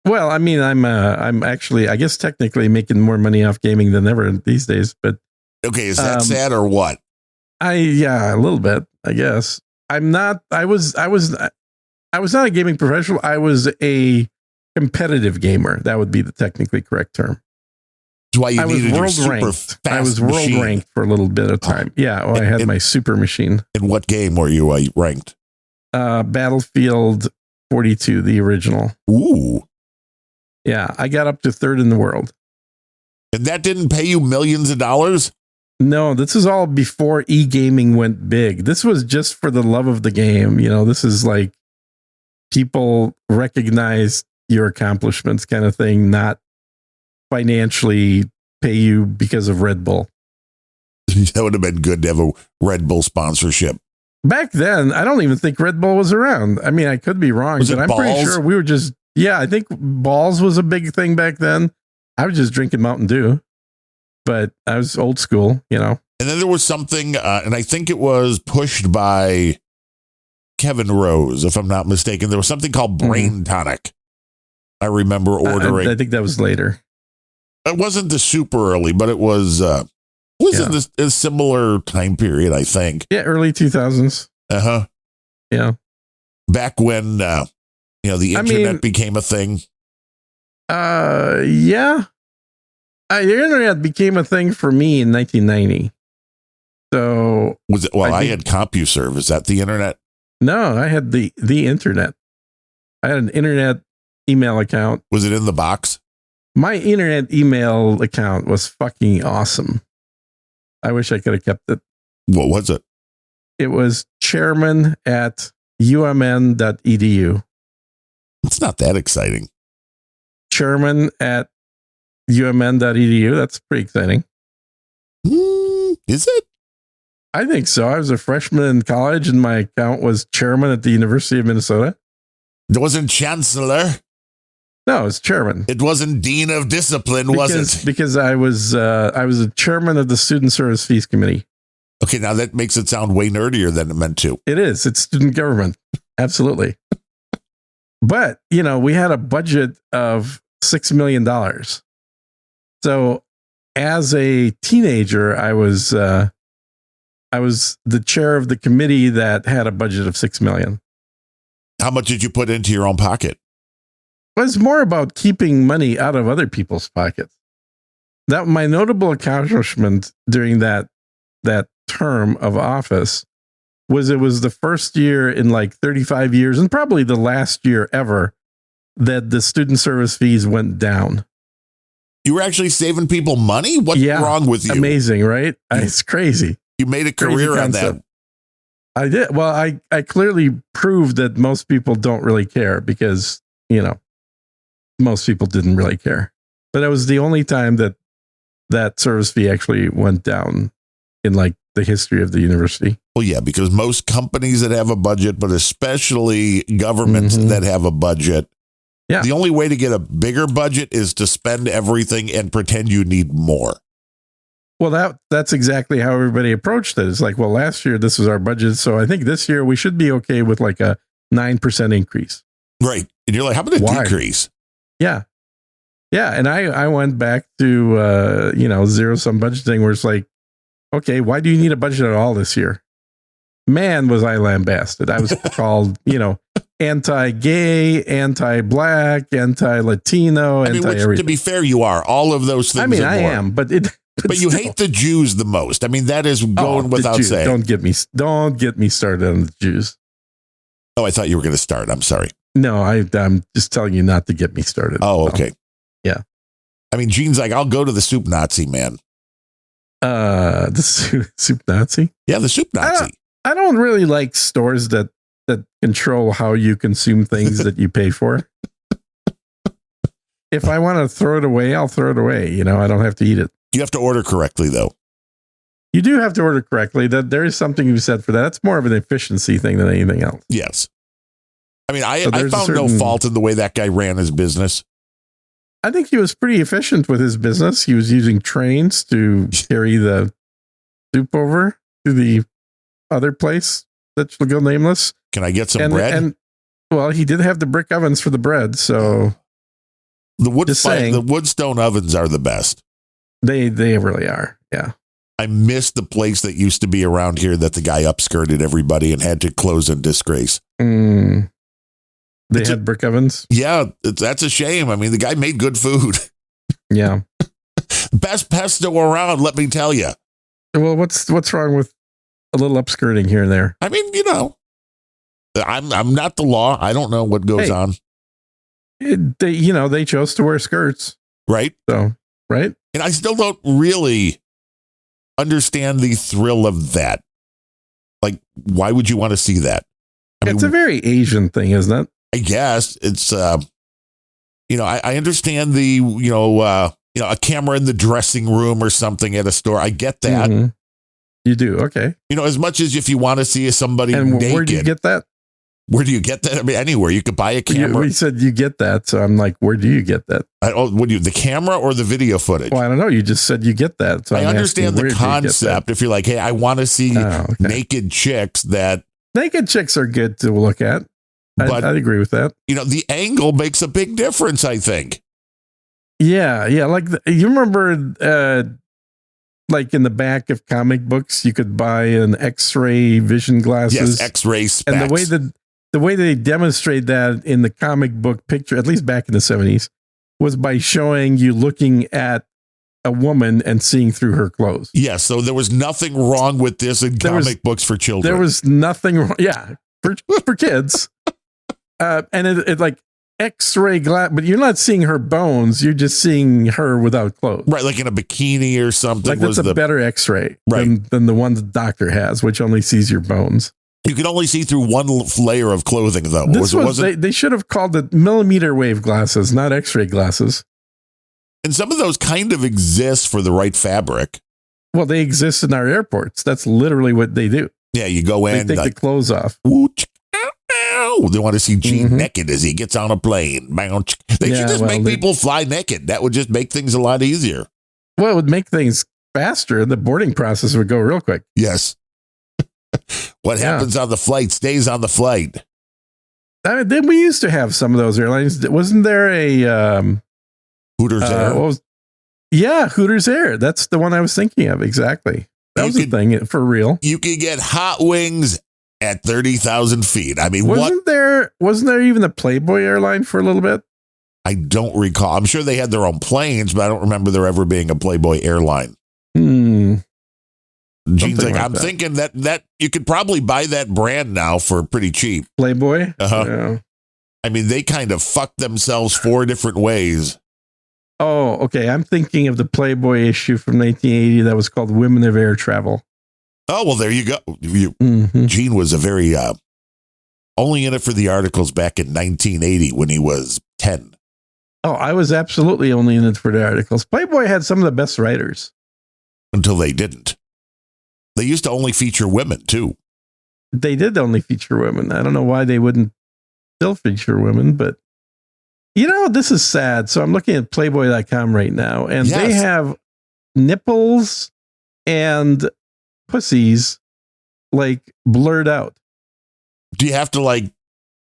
Well, I mean, I'm actually, I guess, technically making more money off gaming than ever these days. But Okay, is that sad or what? yeah, a little bit, I guess. I'm not. I was not a gaming professional. I was a competitive gamer. That would be the technically correct term. That's why you I was needed your world super ranked. fast I was world machine. ranked for a little bit of time. Yeah, well, I had my super machine. In what game were you ranked? Battlefield 42, the original. Ooh. Yeah, I got up to third in the world. And that didn't pay you millions of dollars? No, this is all before e-gaming went big. This was just for the love of the game. You know, this is like people recognize your accomplishments kind of thing, not financially pay you because of Red Bull. That would have been good to have a Red Bull sponsorship. Back then, I don't even think Red Bull was around. I mean, I could be wrong, Was but it I'm pretty Balls? sure we were just, yeah, I think Balls was a big thing back then. I was just drinking Mountain Dew, but I was old school, you know. And then there was something, and I think it was pushed by Kevin Rose, if I'm not mistaken. There was something called Brain Tonic. I remember ordering. I think that was later. It wasn't the super early, but it was in a similar time period, I think. Yeah, early 2000s. Uh-huh. Yeah. Back when, the internet became a thing. Yeah. The internet became a thing for me in 1990. So Was it? Well, I had CompuServe. Is that the internet? no, I had the internet. I had an internet email account. Was it in the box? My internet email account was fucking awesome. I wish I could have kept it. What was it? It was chairman@umn.edu. It's not that exciting. Chairman@umn.edu. That's pretty exciting. Is it? I think so. I was a freshman in college and my account was chairman at the University of Minnesota. It wasn't chancellor. No, it's chairman. It wasn't dean of discipline, was it? Because I was a chairman of the Student Service Fees Committee. Okay, now that makes it sound way nerdier than it meant to. It is. It's student government. Absolutely. But, you know, we had a budget of $6 million. So as a teenager, I was the chair of the committee that had a budget of $6 million. How much did you put into your own pocket? It was more about keeping money out of other people's pockets. That my notable accomplishment during that term of office was it was the first year in like 35 years and probably the last year ever that the student service fees went down. You were actually saving people money? What's wrong with you? Amazing, right? It's crazy. You made a career on that. I did. Well, I clearly proved that most people don't really care because, you know, most people didn't really care. But that was the only time that service fee actually went down in like the history of the university. Well, yeah, because most companies that have a budget, but especially governments that have a budget, the only way to get a bigger budget is to spend everything and pretend you need more. Well, that's exactly how everybody approached it. It's like, well, last year this was our budget, so I think this year we should be okay with like a 9% increase. Right. And you're like, how about a decrease? Yeah. Yeah. And I went back to, zero-sum budgeting where it's like, okay, why do you need a budget at all this year? Man, was I lambasted. I was called, anti-gay, anti-black, anti-Latino, which, to be fair, you are. All of those things. I mean, I more. am, but you hate the Jews the most. I mean, that is going without saying. Don't get me started on the Jews. Oh, I thought you were going to start. I'm sorry. No, I'm just telling you not to get me started. Oh, okay. Yeah. I mean, Gene's like, I'll go to the soup Nazi, man. The soup Nazi? Yeah, the soup Nazi. I don't really like stores that control how you consume things that you pay for. If I want to throw it away, I'll throw it away. I don't have to eat it. You have to order correctly, though. You do have to order correctly. That there is something you said for that. That's more of an efficiency thing than anything else. Yes. I mean, I found no fault in the way that guy ran his business. I think he was pretty efficient with his business. He was using trains to carry the soup over to the other place that shall go nameless. Can I get some bread? And well, he did have the brick ovens for the bread, so The wood Just saying. the Woodstone ovens are the best. They really are. Yeah. I miss the place that used to be around here that the guy upskirted everybody and had to close in disgrace. They had brick ovens. Yeah, that's a shame. I mean, the guy made good food. Yeah. Best pesto around, let me tell you. Well, what's wrong with a little upskirting here and there? I mean, I'm not the law. I don't know what goes on. They chose to wear skirts. Right. So, right. And I still don't really understand the thrill of that. Like, why would you want to see that? It's a very Asian thing, isn't it? I guess it's, I understand the, a camera in the dressing room or something at a store. I get that. Mm-hmm. You do. Okay. As much as if you want to see somebody naked. Where do you get that? Where do you get that? I mean, anywhere. You could buy a camera. We said you get that. So I'm like, where do you get that? The camera or the video footage? Well, I don't know. You just said you get that. So I understand the concept. If you're like, hey, I want to see naked chicks that. Naked chicks are good to look at. I'd agree with that. The angle makes a big difference, I think. Yeah. Yeah. Like you remember, like in the back of comic books, you could buy an X-ray vision glasses. Yes, X-ray specs. And the way they demonstrate that in the comic book picture, at least back in the 70s, was by showing you looking at a woman and seeing through her clothes. Yeah, so there was nothing wrong with this in comic books for children. There was nothing wrong. Yeah, for kids. And it like X-ray glass, but you're not seeing her bones. You're just seeing her without clothes. Right, like in a bikini or something. Like that's a better X-ray than the one the doctor has, which only sees your bones. You can only see through one layer of clothing, though. They should have called it millimeter wave glasses, not X-ray glasses. And some of those kind of exist for the right fabric. Well, they exist in our airports. That's literally what they do. Yeah, you go in. They take the clothes off. They want to see Gene naked as he gets on a plane. They should just make people fly naked. That would just make things a lot easier. Well, it would make things faster. The boarding process would go real quick. Yes. What happens on the flight stays on the flight. Then we used to have some of those airlines. Wasn't there a Hooters Air? Hooters Air. That's the one I was thinking of. Exactly. That was a thing for real. You could get hot wings at 30,000 feet. I mean, wasn't there even a Playboy airline for a little bit? I don't recall. I'm sure they had their own planes, but I don't remember there ever being a Playboy airline. Gene's like, I'm thinking that you could probably buy that brand now for pretty cheap. Playboy? Yeah. I mean, they kind of fucked themselves 4 different ways. Oh, okay. I'm thinking of the Playboy issue from 1980 that was called Women of Air Travel. Oh, well, there you go. Gene was a very, only in it for the articles back in 1980 when he was 10. Oh, I was absolutely only in it for the articles. Playboy had some of the best writers. Until they didn't. They used to only feature women, too. They did only feature women. I don't know why they wouldn't still feature women, but this is sad. So I'm looking at Playboy.com right now, and they have nipples and pussies like blurred out. Do you have to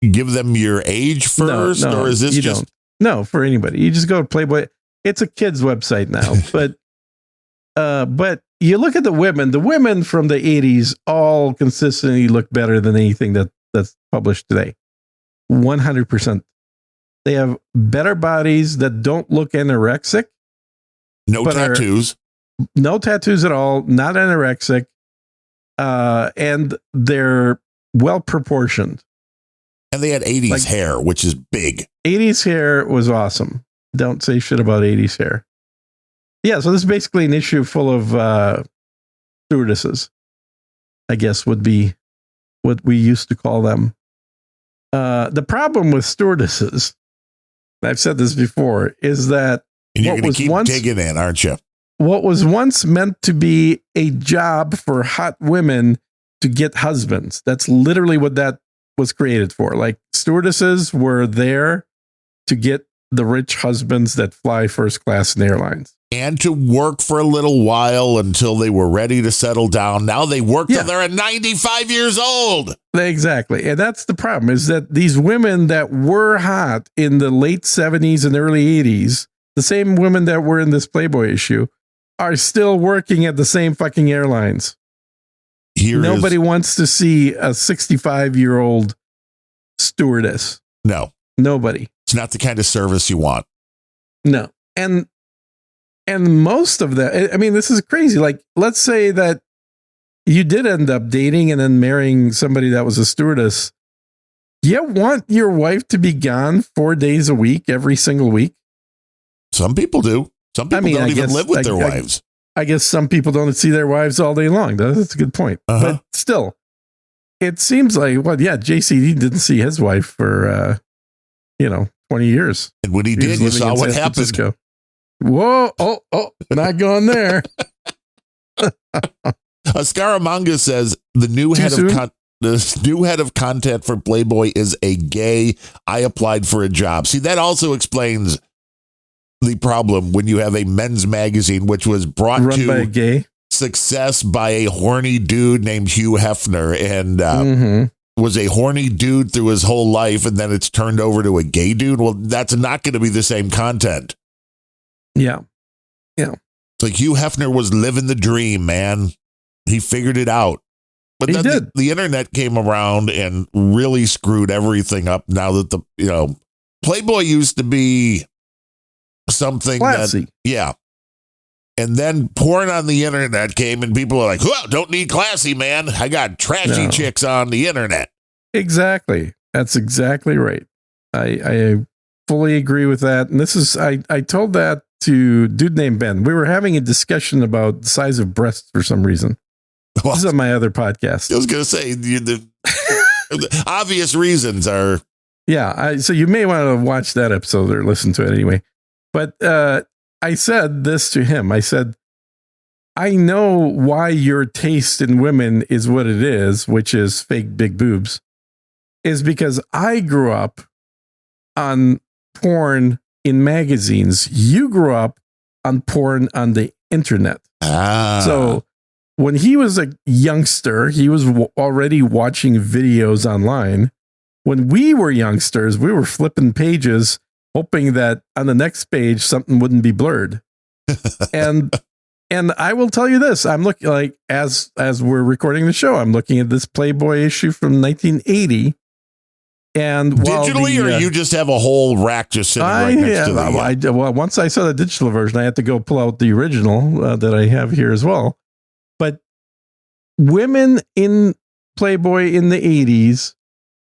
give them your age first, no, or is this just? Don't. No, for anybody. You just go to Playboy. It's a kid's website now, but you look at the women from the 80s all consistently look better than anything that's published today. 100%. They have better bodies that don't look anorexic. No tattoos. No tattoos at all. Not anorexic. And they're well proportioned. And they had 80s hair, which is big. 80s hair was awesome. Don't say shit about 80s hair. Yeah, so this is basically an issue full of stewardesses, I guess would be what we used to call them. The problem with stewardesses, I've said this before, is that and you're going to keep digging in, aren't you? What was once meant to be a job for hot women to get husbands. That's literally what that was created for. Like stewardesses were there to get the rich husbands that fly first class in airlines. and to work for a little while until they were ready to settle down. Now they work till they're 95 years old. Exactly. And that's the problem, is that these women that were hot in the late 70s and early 80s, the same women that were in this Playboy issue, are still working at the same fucking airlines. Nobody wants to see a 65-year-old stewardess. No. Nobody. It's not the kind of service you want. No. And most of that, I mean, this is crazy. Like, let's say that you did end up dating and then marrying somebody that was a stewardess. You want your wife to be gone 4 days a week, every single week? Some people do. Some people don't even live with their wives. I guess some people don't see their wives all day long. That's a good point. But still, it seems like, JCD didn't see his wife for, 20 years. And when he did, you saw what happened. Whoa. Oh, not going there. Scaramanga says the new head of content for Playboy is a gay. I applied for a job. See, that also explains the problem when you have a men's magazine, which was brought by a gay success by a horny dude named Hugh Hefner, and was a horny dude through his whole life, and then it's turned over to a gay dude. Well, that's not going to be the same content. Yeah. It's like Hugh Hefner was living the dream, man. He figured it out. But then the internet came around and really screwed everything up. Now that Playboy used to be something classy. And then porn on the internet came and people are like, well, don't need classy, man. I got trashy chicks on the internet. Exactly. That's exactly right. I fully agree with that. And this is, I told that to a dude named Ben. We were having a discussion about the size of breasts for some reason. Well, this is on my other podcast. I was going to say the obvious reasons are. Yeah. So you may want to watch that episode or listen to it anyway. But, I said this to him. I said, I know why your taste in women is what it is, which is fake big boobs, is because I grew up on porn in magazines. You grew up on porn on the internet. So when he was a youngster, he was already watching videos online. When we were youngsters, we were flipping pages hoping that on the next page something wouldn't be blurred. and I will tell you this, I'm looking, like, as we're recording the show, I'm looking at this Playboy issue from 1980. And digitally, or you just have a whole rack just sitting right next to the... Well, once I saw the digital version, I had to go pull out the original that I have here as well. But women in Playboy in the 80s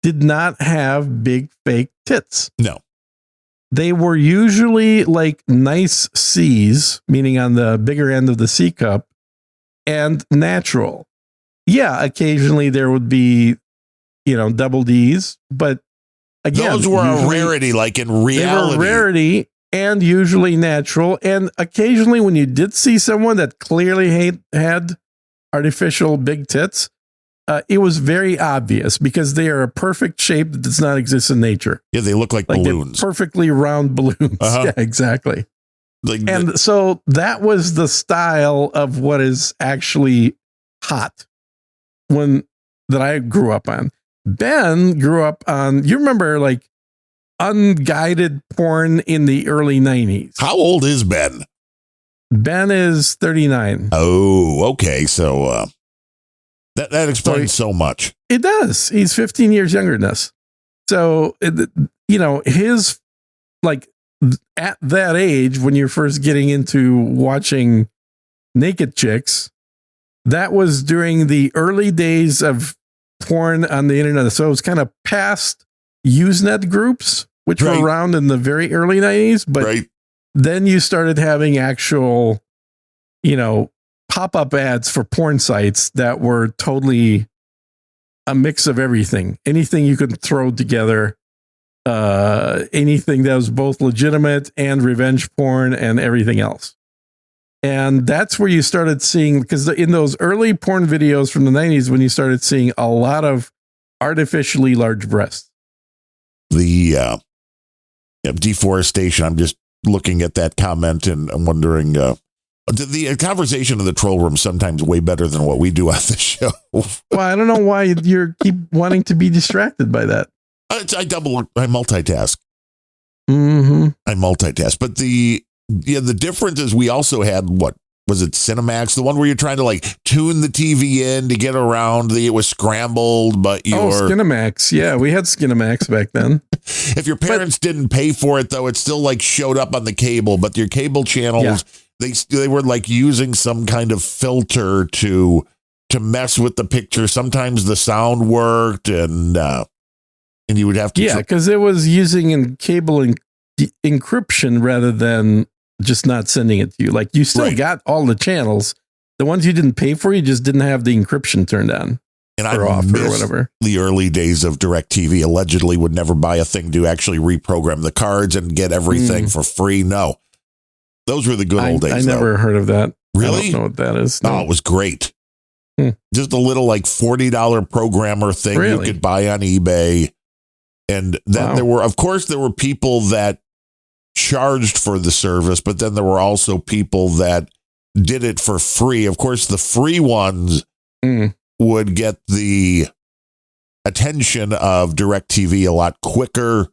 did not have big fake tits. No. They were usually like nice C's, meaning on the bigger end of the C cup, and natural. Yeah, occasionally there would be, double D's, but again, those were a rarity, like in reality. They were a rarity and usually natural. And occasionally when you did see someone that clearly had artificial big tits, it was very obvious because they are a perfect shape that does not exist in nature. Yeah, they look like balloons. Perfectly round balloons. Yeah, exactly. So that was the style of what is actually hot that I grew up on. Ben grew up on, you remember, like, unguided porn in the early 90s. How old is Ben? Ben is 39. Oh, okay. So, that explains so much. It does. He's 15 years younger than us. So, his, like, at that age, when you're first getting into watching naked chicks, that was during the early days of porn on the internet. So it was kind of past Usenet groups, which were around in the very early 90s. But then you started having actual, pop-up ads for porn sites that were totally a mix of everything. Anything you could throw together, anything that was both legitimate and revenge porn and everything else. And that's where you started seeing, because in those early porn videos from the 90s, when you started seeing a lot of artificially large breasts. The deforestation, I'm just looking at that comment and I'm wondering, the conversation in the troll room sometimes way better than what we do on the show. Well, I don't know why you keep wanting to be distracted by that. I multitask. Mm-hmm. I multitask. But the difference is we also had, what was it, Cinemax? The one where you're trying to like tune the TV in to get around. It was scrambled, but Skinemax. Yeah, we had Skinemax back then. If your parents didn't pay for it, though, it still like showed up on the cable. But your cable channels, they were like using some kind of filter to mess with the picture. Sometimes the sound worked, and you would have to. Yeah, because it was using cable encryption rather than just not sending it to you. Like you still got all the channels. The ones you didn't pay for, you just didn't have the encryption turned on. And I miss the early days of DirecTV. Allegedly would never buy a thing to actually reprogram the cards and get everything for free. No, those were the good old days. I never heard of that. Really? I don't know what that is. No. Oh, it was great. Just a little like $40 programmer thing you could buy on eBay. And then there were people that charged for the service, but then there were also people that did it for free. Of course, the free ones would get the attention of DirecTV a lot quicker.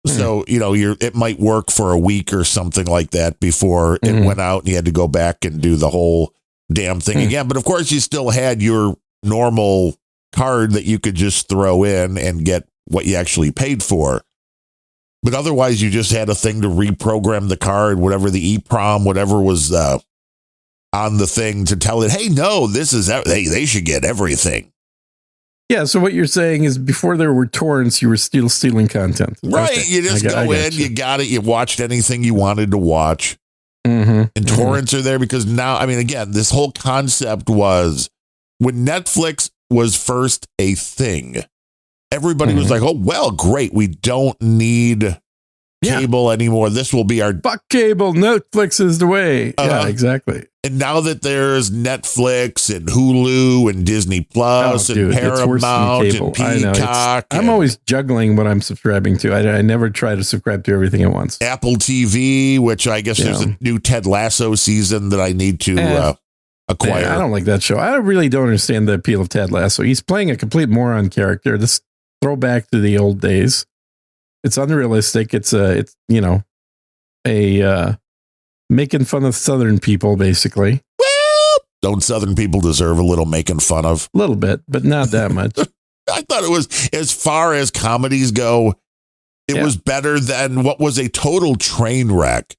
So, it might work for a week or something like that before it went out and you had to go back and do the whole damn thing again. But of course, you still had your normal card that you could just throw in and get what you actually paid for. But otherwise, you just had a thing to reprogram the card, whatever the EEPROM, whatever was on the thing to tell it, hey, no, this is, they should get everything. Yeah, so what you're saying is before there were torrents, you were still stealing content. Right, okay. You just go in, you got it, you watched anything you wanted to watch. And torrents are there because now, I mean, again, this whole concept was when Netflix was first a thing, everybody was like, oh, well, great. We don't need cable anymore. This will be our... Fuck cable. Netflix is the way. Yeah, exactly. And now that there's Netflix and Hulu and Disney Plus and Paramount and Peacock. I'm always juggling what I'm subscribing to. I never try to subscribe to everything at once. Apple TV, which I guess there's a new Ted Lasso season that I need to acquire. I don't like that show. I really don't understand the appeal of Ted Lasso. He's playing a complete moron character. This throwback to the old days. It's unrealistic. It's making fun of Southern people, basically. Well, don't Southern people deserve a little making fun of? A little bit, but not that much. I thought it was, as far as comedies go, it was better than what was a total train wreck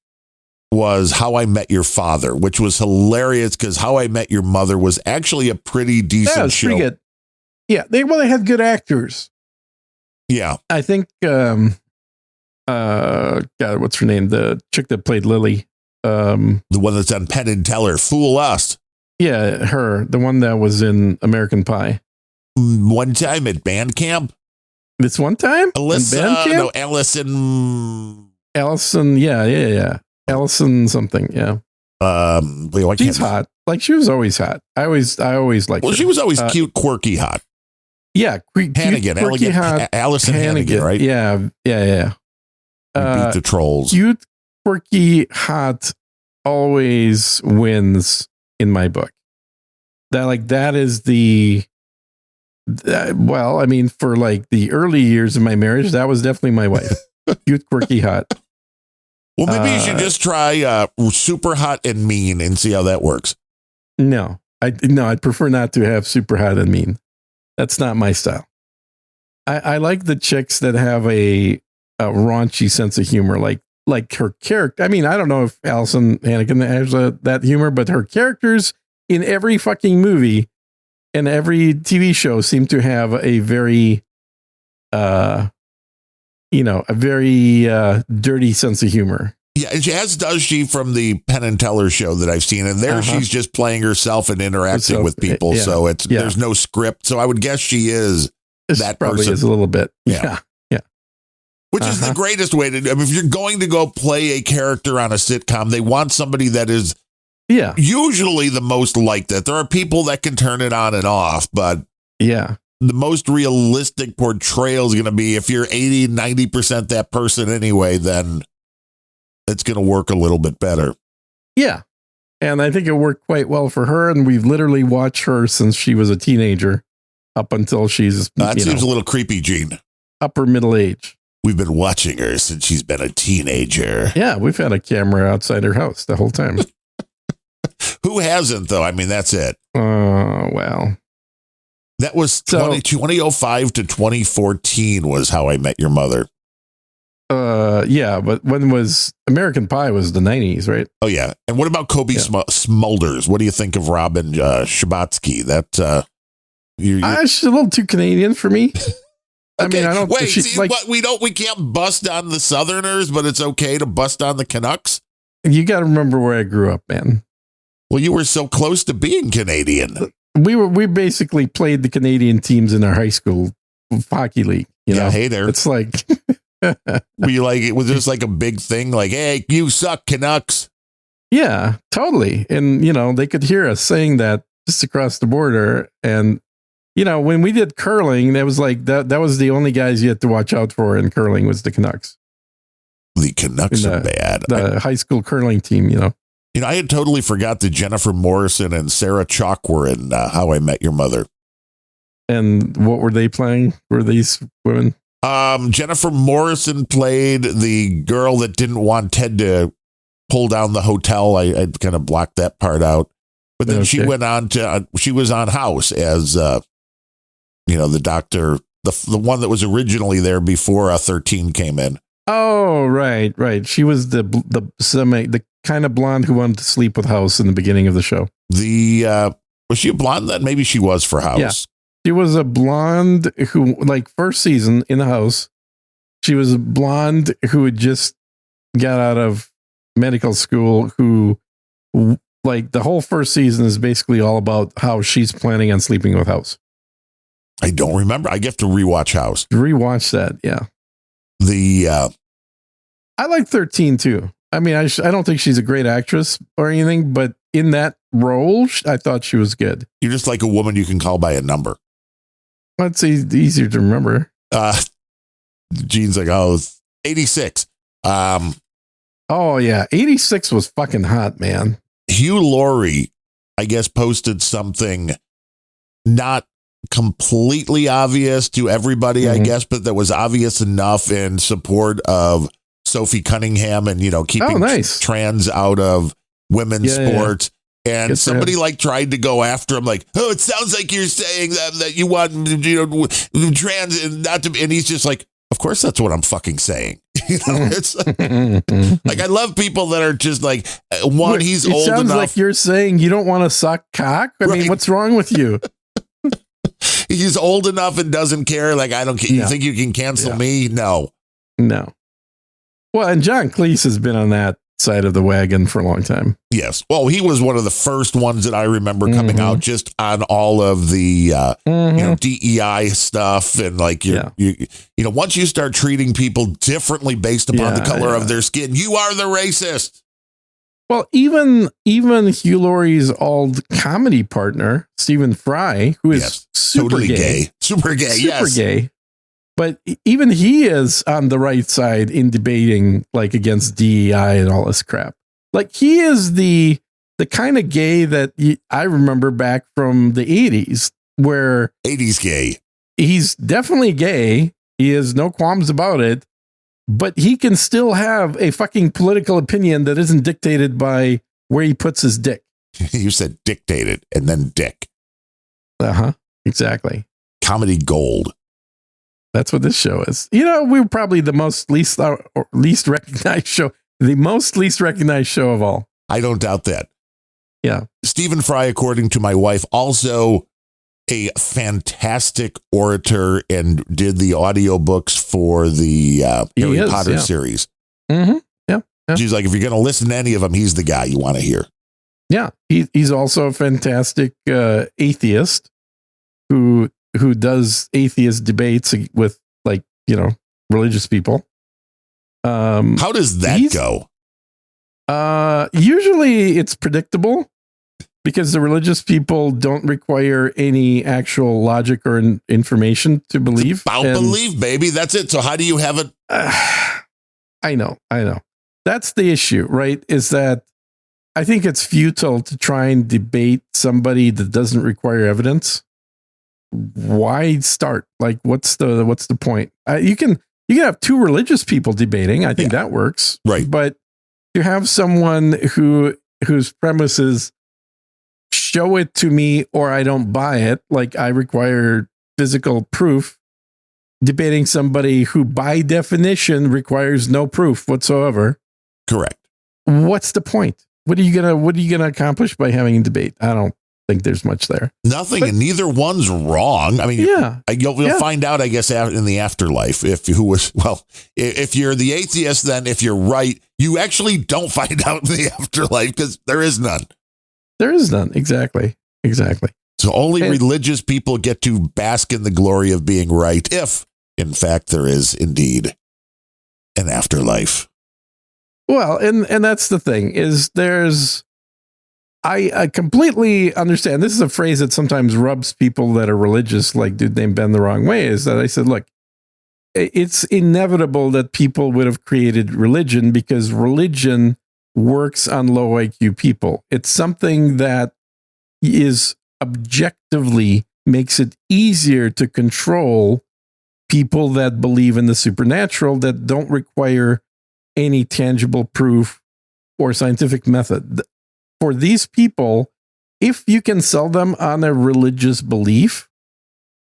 was How I Met Your Father, which was hilarious because How I Met Your Mother was actually a pretty decent show. Pretty good. Yeah, they had good actors. Yeah. I think, God, what's her name? The chick that played Lily. The one that's on Penn and Teller, Fool Us. Yeah, her, the one that was in American Pie. One time at band camp. This one time? Allison. Yeah. Allison something. Yeah. She's hot. Like she was always hot. I always liked her. Well, she was always cute, quirky, hot. Yeah. Hannigan. Quirky, hot. Allison Hannigan, right? Yeah. Beat the trolls. Cute, quirky, hot always wins in my book. That is for like the early years of my marriage, that was definitely my wife. Cute, quirky, hot. Well, maybe you should just try super hot and mean and see how that works. No, I'd prefer not to have super hot and mean. That's not my style. I like the chicks that have a raunchy sense of humor, like her character. I mean, I don't know if Allison Hannigan has that humor, but her characters in every fucking movie and every TV show seem to have a very, dirty sense of humor. Yeah, as does she from the Penn and Teller show that I've seen. And there she's just playing herself and interacting with people. Yeah. So there's no script. So I would guess she is that probably person. Is a little bit. Yeah. Which is the greatest way to do. I mean, if you're going to go play a character on a sitcom, they want somebody that is usually the most like that. There are people that can turn it on and off, but the most realistic portrayal is going to be if you're 80, 90% that person anyway, then it's going to work a little bit better. Yeah. And I think it worked quite well for her. And we've literally watched her since she was a teenager up until she's That seems a little creepy, Gene. Upper middle age. We've been watching her since she's been a teenager. Yeah, we've had a camera outside her house the whole time. Who hasn't, though? I mean, that's it. Well. That was 2005 to 2014 was How I Met Your Mother. Yeah, but when was American Pie was the 90s, right? Oh, yeah. And what about Kobe Smulders? What do you think of Robin Schabatsky? That she's a little too Canadian for me. I mean, I don't. Wait, see, we can't bust on the Southerners, but it's okay to bust on the Canucks. You got to remember where I grew up, man. Well, you were so close to being Canadian. We basically played the Canadian teams in our high school hockey league. You know, hey there. It's like, were you like, it was just like a big thing, like, hey, you suck, Canucks. Yeah, totally. And you know, they could hear us saying that just across the border. And you know, when we did curling, that was like that was the only guys you had to watch out for in curling was the Canucks. The Canucks are bad. The high school curling team, you know. You know, I had totally forgot that Jennifer Morrison and Sarah Chalk were in How I Met Your Mother. And what were they playing? Were these women? Jennifer Morrison played the girl that didn't want Ted to pull down the hotel. I kind of blocked that part out. But then she went on to, she was on House as, you know, the doctor, the one that was originally there before 13 came in. Oh, right. She was the kind of blonde who wanted to sleep with House in the beginning of the show. Was she a blonde then? Maybe she was for House. Yeah. She was a blonde who, like, first season in the House, she was a blonde who had just got out of medical school, who, like, the whole first season is basically all about how she's planning on sleeping with House. I don't remember. I get to rewatch House. Rewatch that, yeah. I like 13 too. I mean, I don't think she's a great actress or anything, but in that role, I thought she was good. You're just like a woman you can call by a number. That's easier to remember. Gene's like, 86. Oh yeah, 86 was fucking hot, man. Hugh Laurie, I guess, posted something not completely obvious to everybody, I guess, but that was obvious enough in support of Sophie Cunningham and, you know, keeping trans out of women's sports. Yeah. And somebody like tried to go after him, like, oh, it sounds like you're saying that you want, you know, trans and not to, and he's just like, of course, that's what I'm fucking saying. You know, it's like, I love people that are just like, he's old enough. It sounds like you're saying you don't want to suck cock. I mean, what's wrong with you? He's old enough and doesn't care. Like, I don't care. You think you can cancel me? No. Well, and John Cleese has been on that side of the wagon for a long time. Yes. Well, he was one of the first ones that I remember coming out just on all of the, you know, DEI stuff. And like, you know, once you start treating people differently based upon the color of their skin, you are the racist. Well, even Hugh Laurie's old comedy partner, Stephen Fry, who is super gay. But even he is on the right side in debating, like, against DEI and all this crap. Like, he is the kind of gay that I remember back from the 80s, where 80s gay. He's definitely gay. He has no qualms about it, but he can still have a fucking political opinion that isn't dictated by where he puts his dick. You said dictated and then dick. Exactly. Comedy gold. That's what this show is. You know, we're probably the least recognized show, the most least recognized show of all. I don't doubt that. Yeah. Stephen Fry, according to my wife, also a fantastic orator and did the audiobooks for the Harry Potter series. Yeah. She's like, if you're going to listen to any of them, he's the guy you want to hear. Yeah. He's also a fantastic atheist who does atheist debates with, like, you know, religious people. How does that go? Usually it's predictable because the religious people don't require any actual logic or information to believe. Believe, baby. That's it. So how do you have it? I know. that's the issue, right? Is that I think it's futile to try and debate somebody that doesn't require evidence. Why start? Like, what's the point? You can have two religious people debating. I think that works, right? But you have someone whose premise is show it to me or I don't buy it. Like, I require physical proof. Debating somebody who, by definition, requires no proof whatsoever. Correct. What's the point? What are you gonna accomplish by having a debate? I don't think there's much there. Nothing, and neither one's wrong. I mean, you'll find out, I guess, in the afterlife if you're the atheist, then if you're right, you actually don't find out in the afterlife because there is none. There is none. Exactly. So only religious people get to bask in the glory of being right, if in fact there is indeed an afterlife. Well, and that's the thing is I completely understand. This is a phrase that sometimes rubs people that are religious like dude named Ben the wrong way, is that I said, look, it's inevitable that people would have created religion because religion works on low IQ people. It's something that is objectively makes it easier to control people that believe in the supernatural that don't require any tangible proof or scientific method. For these people, if you can sell them on a religious belief,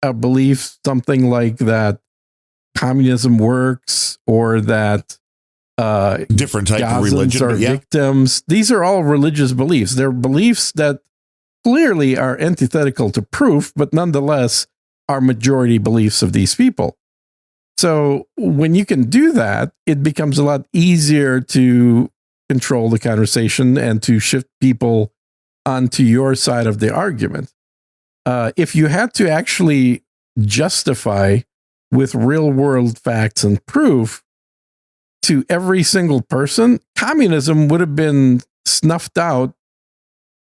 something like that communism works or that different type of Gazans religion are victims, these are all religious beliefs. They're beliefs that clearly are antithetical to proof, but nonetheless are majority beliefs of these people. So when you can do that, it becomes a lot easier to control the conversation and to shift people onto your side of the argument. If you had to actually justify with real world facts and proof to every single person, communism would have been snuffed out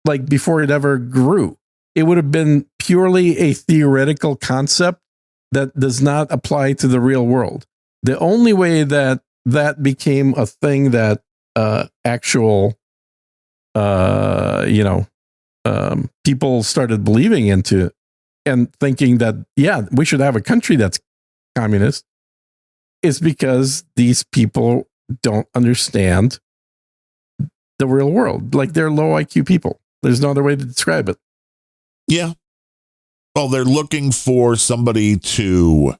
like before it ever grew. It would have been purely a theoretical concept that does not apply to the real world. The only way that became a thing that actual people started believing into and thinking that, we should have a country that's communist, is because these people don't understand the real world. Like, they're low IQ people. There's no other way to describe it. Yeah. Well, they're looking for somebody to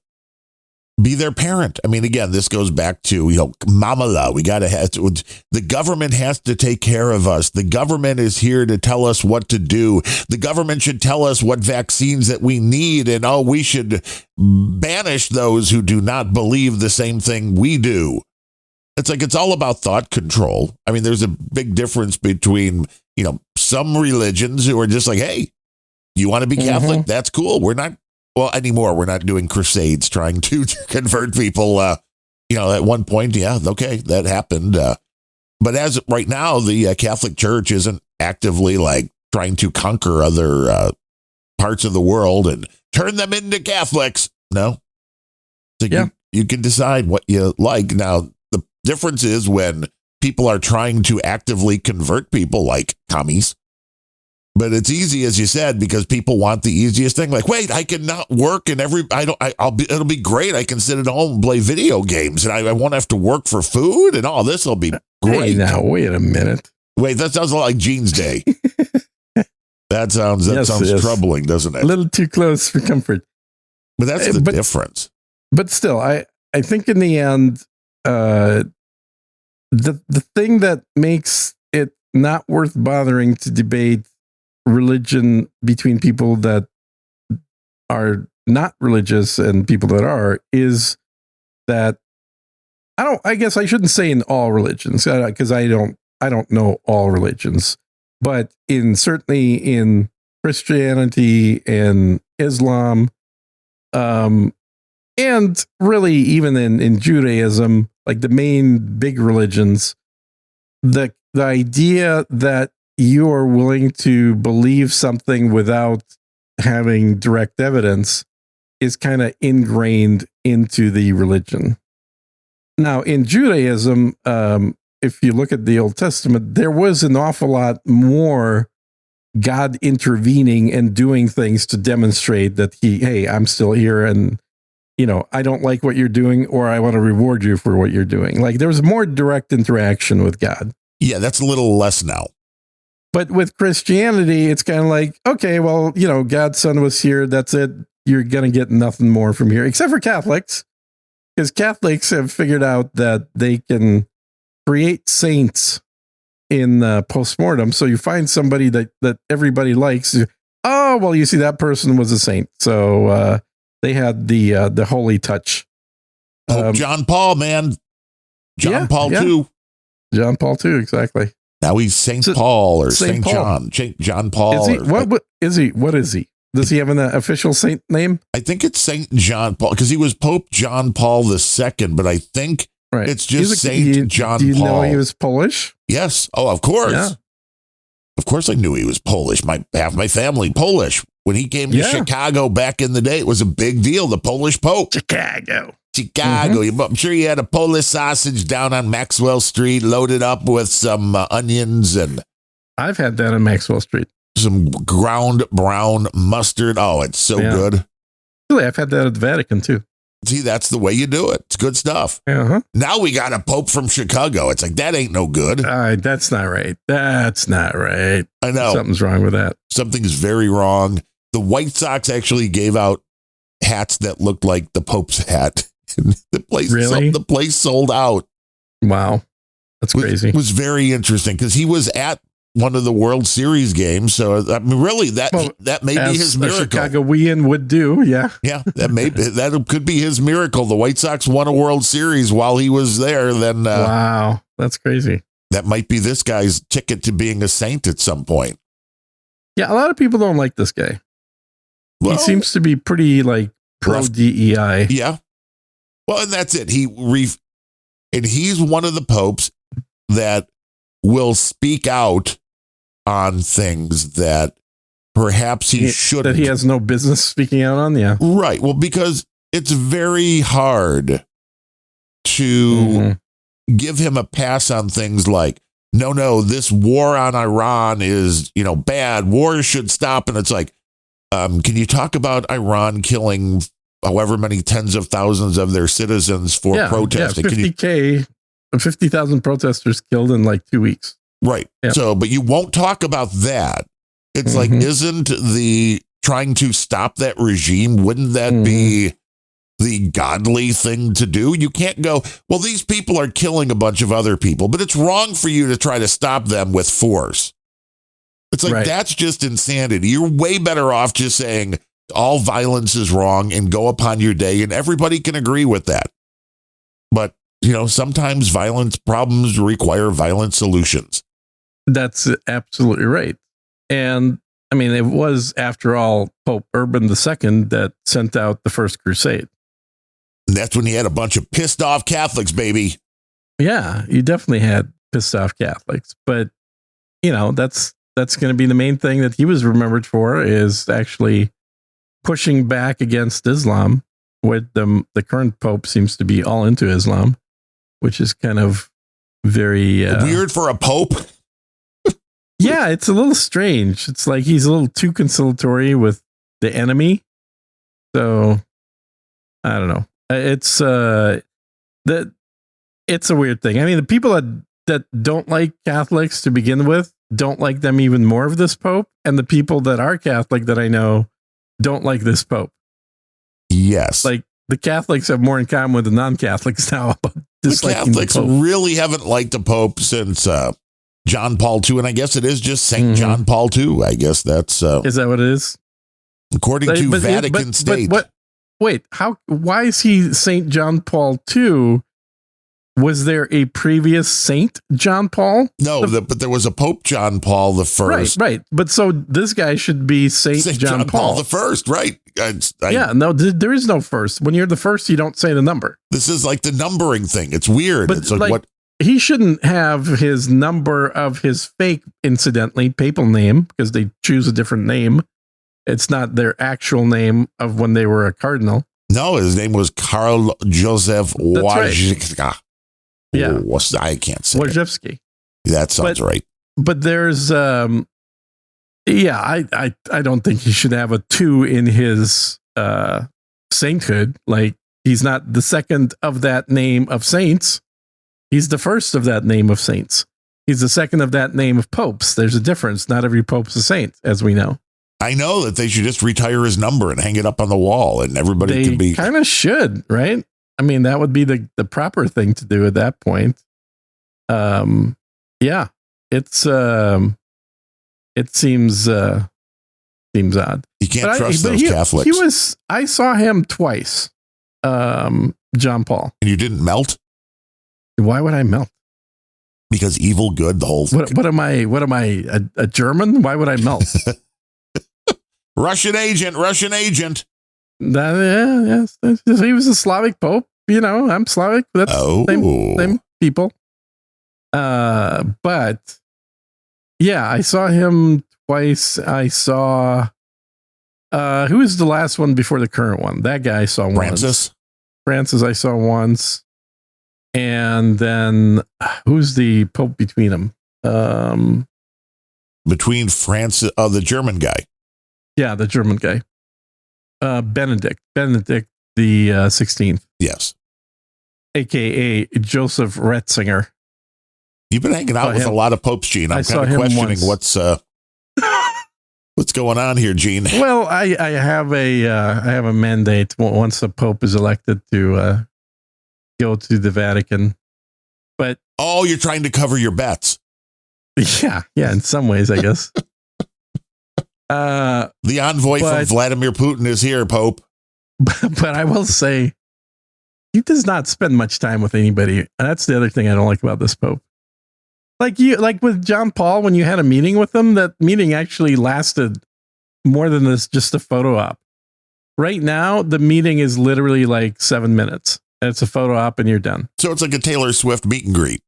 be their parent. I mean, again, this goes back to, mamala. The government has to take care of us. The government is here to tell us what to do. The government should tell us what vaccines that we need. And, we should banish those who do not believe the same thing we do. It's like, it's all about thought control. I mean, there's a big difference between, some religions who are just like, hey, you want to be Catholic? Mm-hmm. That's cool. We're not, anymore. We're not doing crusades trying to convert people. At one point, okay, that happened. But as right now, the Catholic Church isn't actively like trying to conquer other parts of the world and turn them into Catholics. No. So you can decide what you like. Now, the difference is when people are trying to actively convert people like commies. But it's easy, as you said, because people want the easiest thing. Like, wait, I cannot work and it'll be great. I can sit at home and play video games and I won't have to work for food and all this will be great. Hey, now, wait a minute. Wait, that sounds a lot like Gene's day. That sounds troubling, doesn't it? A little too close for comfort. But that's the difference. But still, I think in the end, the thing that makes it not worth bothering to debate religion between people that are not religious and people that are is that I guess I shouldn't say in all religions because I don't know all religions, but certainly in Christianity and Islam, and really even in Judaism, like the main big religions, the idea that you are willing to believe something without having direct evidence is kind of ingrained into the religion. Now, in Judaism, if you look at the Old Testament, there was an awful lot more God intervening and doing things to demonstrate that hey, I'm still here, and I don't like what you're doing, or I want to reward you for what you're doing. Like there was more direct interaction with God. Yeah, that's a little less now. But with Christianity, it's kind of like, okay, well, God's son was here. That's it. You're going to get nothing more from here, except for Catholics, because Catholics have figured out that they can create saints in postmortem. So you find somebody that everybody likes. Oh, well, you see, that person was a saint. So they had the holy touch. Pope John Paul, man. John Paul II. John Paul II, exactly. Now he's Saint Paul or Saint John. John Paul. Is he? What is he? What is he? Does he have an official saint name? I think it's Saint John Paul, because he was Pope John Paul II, but I think it's just Saint John Paul. Do you know he was Polish? Yes. Oh, of course. Yeah. Of course I knew he was Polish. Half my family Polish. When he came to Chicago back in the day, it was a big deal. The Polish Pope. Chicago. Mm-hmm. I'm sure he had a Polish sausage down on Maxwell Street, loaded up with some onions, and I've had that on Maxwell Street. Some ground brown mustard. Oh, it's so good. Really, I've had that at the Vatican too. See, that's the way you do it. It's good stuff. Uh-huh. Now we got a Pope from Chicago. It's like, that ain't no good. That's not right. That's not right. I know. Something's wrong with that. Something's very wrong. The White Sox actually gave out hats that looked like the Pope's hat. The place sold out. Wow. That's crazy. It was very interesting because he was at one of the World Series games. So, I mean, really, that may be his miracle. A Chicagoan would do, yeah. Yeah, that could be his miracle. The White Sox won a World Series while he was there. Then, wow, that's crazy. That might be this guy's ticket to being a saint at some point. Yeah, a lot of people don't like this guy. Well, he seems to be pretty pro DEI. Yeah. Well, and that's it. And he's one of the popes that will speak out on things that perhaps he shouldn't. That he has no business speaking out on, yeah. Right. Well, because it's very hard to give him a pass on things like, no, this war on Iran is, bad. War should stop. And it's like, can you talk about Iran killing however many tens of thousands of their citizens for protesting? 50,000 protesters killed in 2 weeks. Right. Yeah. So, but you won't talk about that. It's like, isn't the trying to stop that regime, wouldn't that be the godly thing to do? You can't go, well, these people are killing a bunch of other people, but it's wrong for you to try to stop them with force. It's like, that's just insanity. You're way better off just saying all violence is wrong and go upon your day, and everybody can agree with that. But, sometimes violence problems require violent solutions. That's absolutely right. And I mean, it was, after all, Pope Urban II that sent out the First Crusade. And that's when you had a bunch of pissed off Catholics, baby. Yeah, you definitely had pissed off Catholics. But, that's going to be the main thing that he was remembered for, is actually pushing back against Islam. With the current Pope seems to be all into Islam, which is kind of very weird for a Pope. Yeah, it's a little strange. It's like he's a little too conciliatory with the enemy. So I don't know. It's it's a weird thing. I mean, the people that don't like Catholics to begin with don't like them even more of this Pope, and the people that are Catholic that I know don't like this Pope. Yes. Like, the Catholics have more in common with the non-Catholics now about disliking the Catholics Pope. really haven't liked the Pope since John Paul II, and I guess it is just Saint John Paul II. I guess that's is that what it is? According to Vatican State. But wait, why is he Saint John Paul II? Was there a previous Saint John Paul? No, but there was a Pope John Paul the First. Right. But so this guy should be Saint John Paul the First, right? There is no first. When you're the first, you don't say the number. This is like the numbering thing. It's weird. But it's like what he shouldn't have his number of his fake, incidentally, papal name, because they choose a different name. It's not their actual name of when they were a cardinal. No, his name was Karl Joseph Wojcicka. Yeah. I can't say. Wojcicki. That sounds right. But there's, I don't think he should have a 2 in his sainthood. Like, he's not the second of that name of saints. He's the first of that name of saints. He's the second of that name of popes. There's a difference. Not every pope's a saint, as we know. I know that they should just retire his number and hang it up on the wall, and everybody could be. They kind of should, right? I mean, that would be the proper thing to do at that point. Yeah, it's it seems odd. You can't trust those Catholics. I saw him twice. John Paul. And you didn't melt? Why would I melt? Because evil, good, the whole. What am I? A German? Why would I melt? Russian agent. Yes. He was a Slavic pope. You know, I'm Slavic. That's same people. But yeah, I saw him twice. I saw who was the last one before the current one? That guy I saw once. Francis I saw once. And then who's the pope between them? Between Francis, the German guy. Yeah, the German guy. Benedict the 16th. Yes. AKA Joseph Ratzinger. You've been hanging out with a lot of popes, Gene. I'm kind of questioning what's going on here, Gene. Well, I have a mandate once the pope is elected to go to the Vatican. But you're trying to cover your bets. Yeah, in some ways, I guess. The envoy from Vladimir Putin is here, Pope. But I will say, he does not spend much time with anybody. And that's the other thing I don't like about this Pope. Like with John Paul, when you had a meeting with him, that meeting actually lasted more than this, just a photo op. Right now, the meeting is literally like 7 minutes. And it's a photo op and you're done. So it's like a Taylor Swift meet and greet.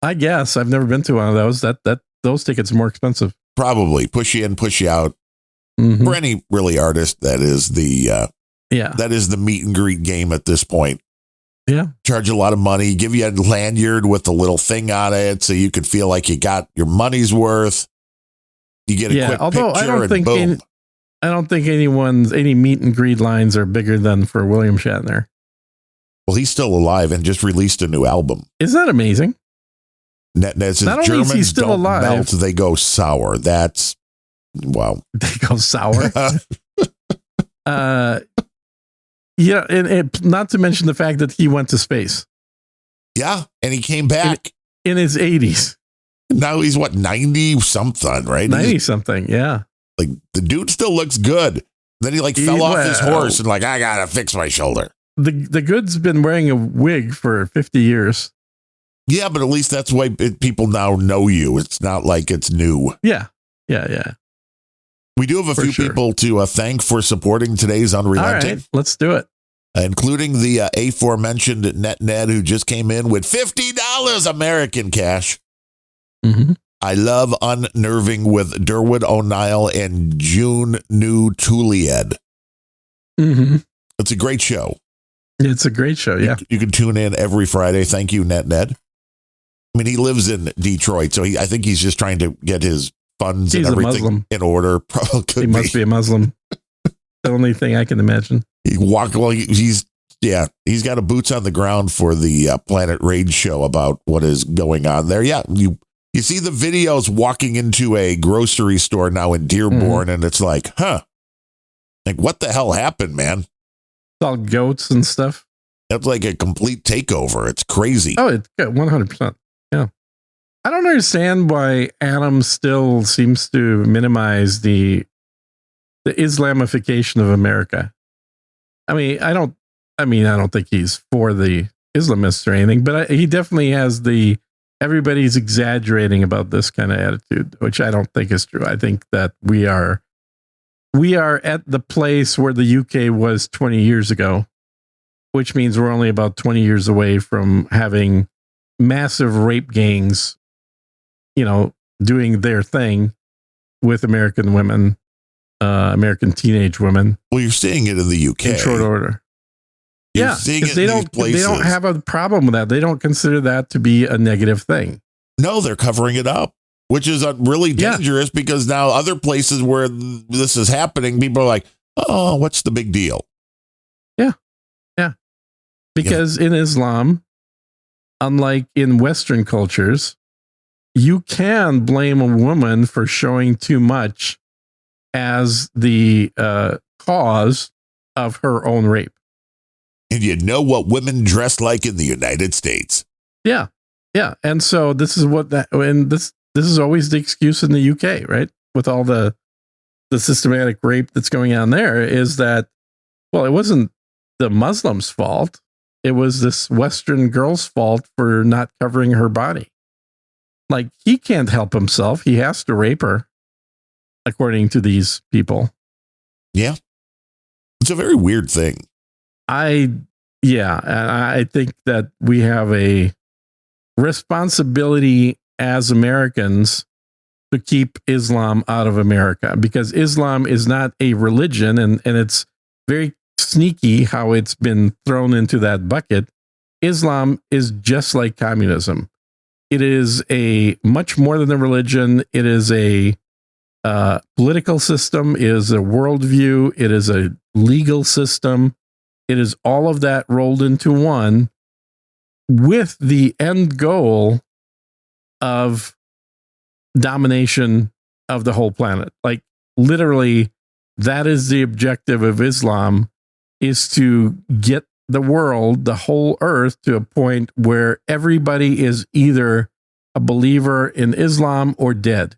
I guess. I've never been to one of those. Those tickets are more expensive. Probably. Push you in, push you out. Mm-hmm. For any really artist, that is the meet and greet game at this point. Yeah. Charge a lot of money, give you a lanyard with a little thing on it so you could feel like you got your money's worth. You get a quick although picture I don't think any meet and greet lines are bigger than for William Shatner. Well, he's still alive and just released a new album. Isn't that amazing? Not only is he still alive, melt, they go sour. That's wow. They go sour. Yeah, and not to mention the fact that he went to space. Yeah, and he came back in his 80s. Now he's 90 something, right? 90 something, yeah. Like the dude still looks good. Then he fell off his horse and I gotta fix my shoulder. The good's been wearing a wig for 50 years. Yeah, but at least that's why people now know you. It's not like it's new. Yeah. We do have a few people to thank for supporting today's Unrelenting. All right, let's do it. Including the aforementioned NetNed, who just came in with $50 American cash. Mm-hmm. I love Unnerving with Derwood O'Neill and June New Tulied. Mm-hmm. It's a great show. It's a great show, yeah. You can tune in every Friday. Thank you, NetNed. I mean, he lives in Detroit, so I think he's just trying to get his funds and everything in order. He must be a Muslim. The only thing I can imagine. He's got a boots on the ground for the Planet Rage show about what is going on there. Yeah, you see the videos walking into a grocery store now in Dearborn, and it's like, what the hell happened, man? It's all goats and stuff. That's like a complete takeover. It's crazy. Oh, it's 100%. Yeah. I don't understand why Adam still seems to minimize the Islamification of America. I don't think he's for the Islamists or anything, but he definitely has everybody's exaggerating about this kind of attitude, which I don't think is true. I think that we are at the place where the UK was 20 years ago, which means we're only about 20 years away from having massive rape gangs, doing their thing with American women, American teenage women. Well, you're seeing it in the UK. In short order. You're seeing it they in don't. these places. They don't have a problem with that. They don't consider that to be a negative thing. No, they're covering it up, which is really dangerous because now other places where this is happening, people are like, "Oh, what's the big deal?" Yeah. Because in Islam, unlike in Western cultures, you can blame a woman for showing too much as the cause of her own rape. And you know what women dress like in the United States. Yeah. Yeah. And so this is this is always the excuse in the UK, right? With all the systematic rape that's going on there is that, well, it wasn't the Muslims' fault. It was this Western girl's fault for not covering her body. Like, he can't help himself. He has to rape her, according to these people. Yeah. It's a very weird thing. I think that we have a responsibility as Americans to keep Islam out of America, because Islam is not a religion, and it's very sneaky how it's been thrown into that bucket. Islam is just like communism. It is a much more than a religion. It is a political system, it is a worldview, it is a legal system. It is all of that rolled into one, with the end goal of domination of the whole planet. Like, literally, that is the objective of Islam, is to get the world, the whole earth, to a point where everybody is either a believer in Islam or dead.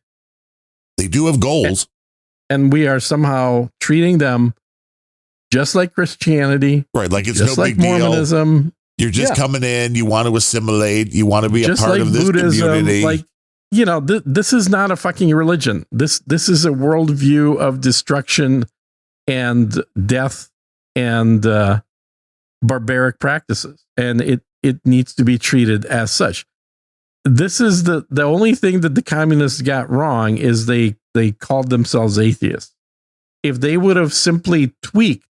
They do have goals. And we are somehow treating them just like Christianity. Right. Like it's just no like big deal. Mormonism. You're just coming in. You want to assimilate. You want to be Just a part like of this Buddhism, community. like, you know, this is not a fucking religion. This is a worldview of destruction and death and barbaric practices, and it needs to be treated as such. This is the only thing that the communists got wrong, is they called themselves atheists. If they would have simply tweaked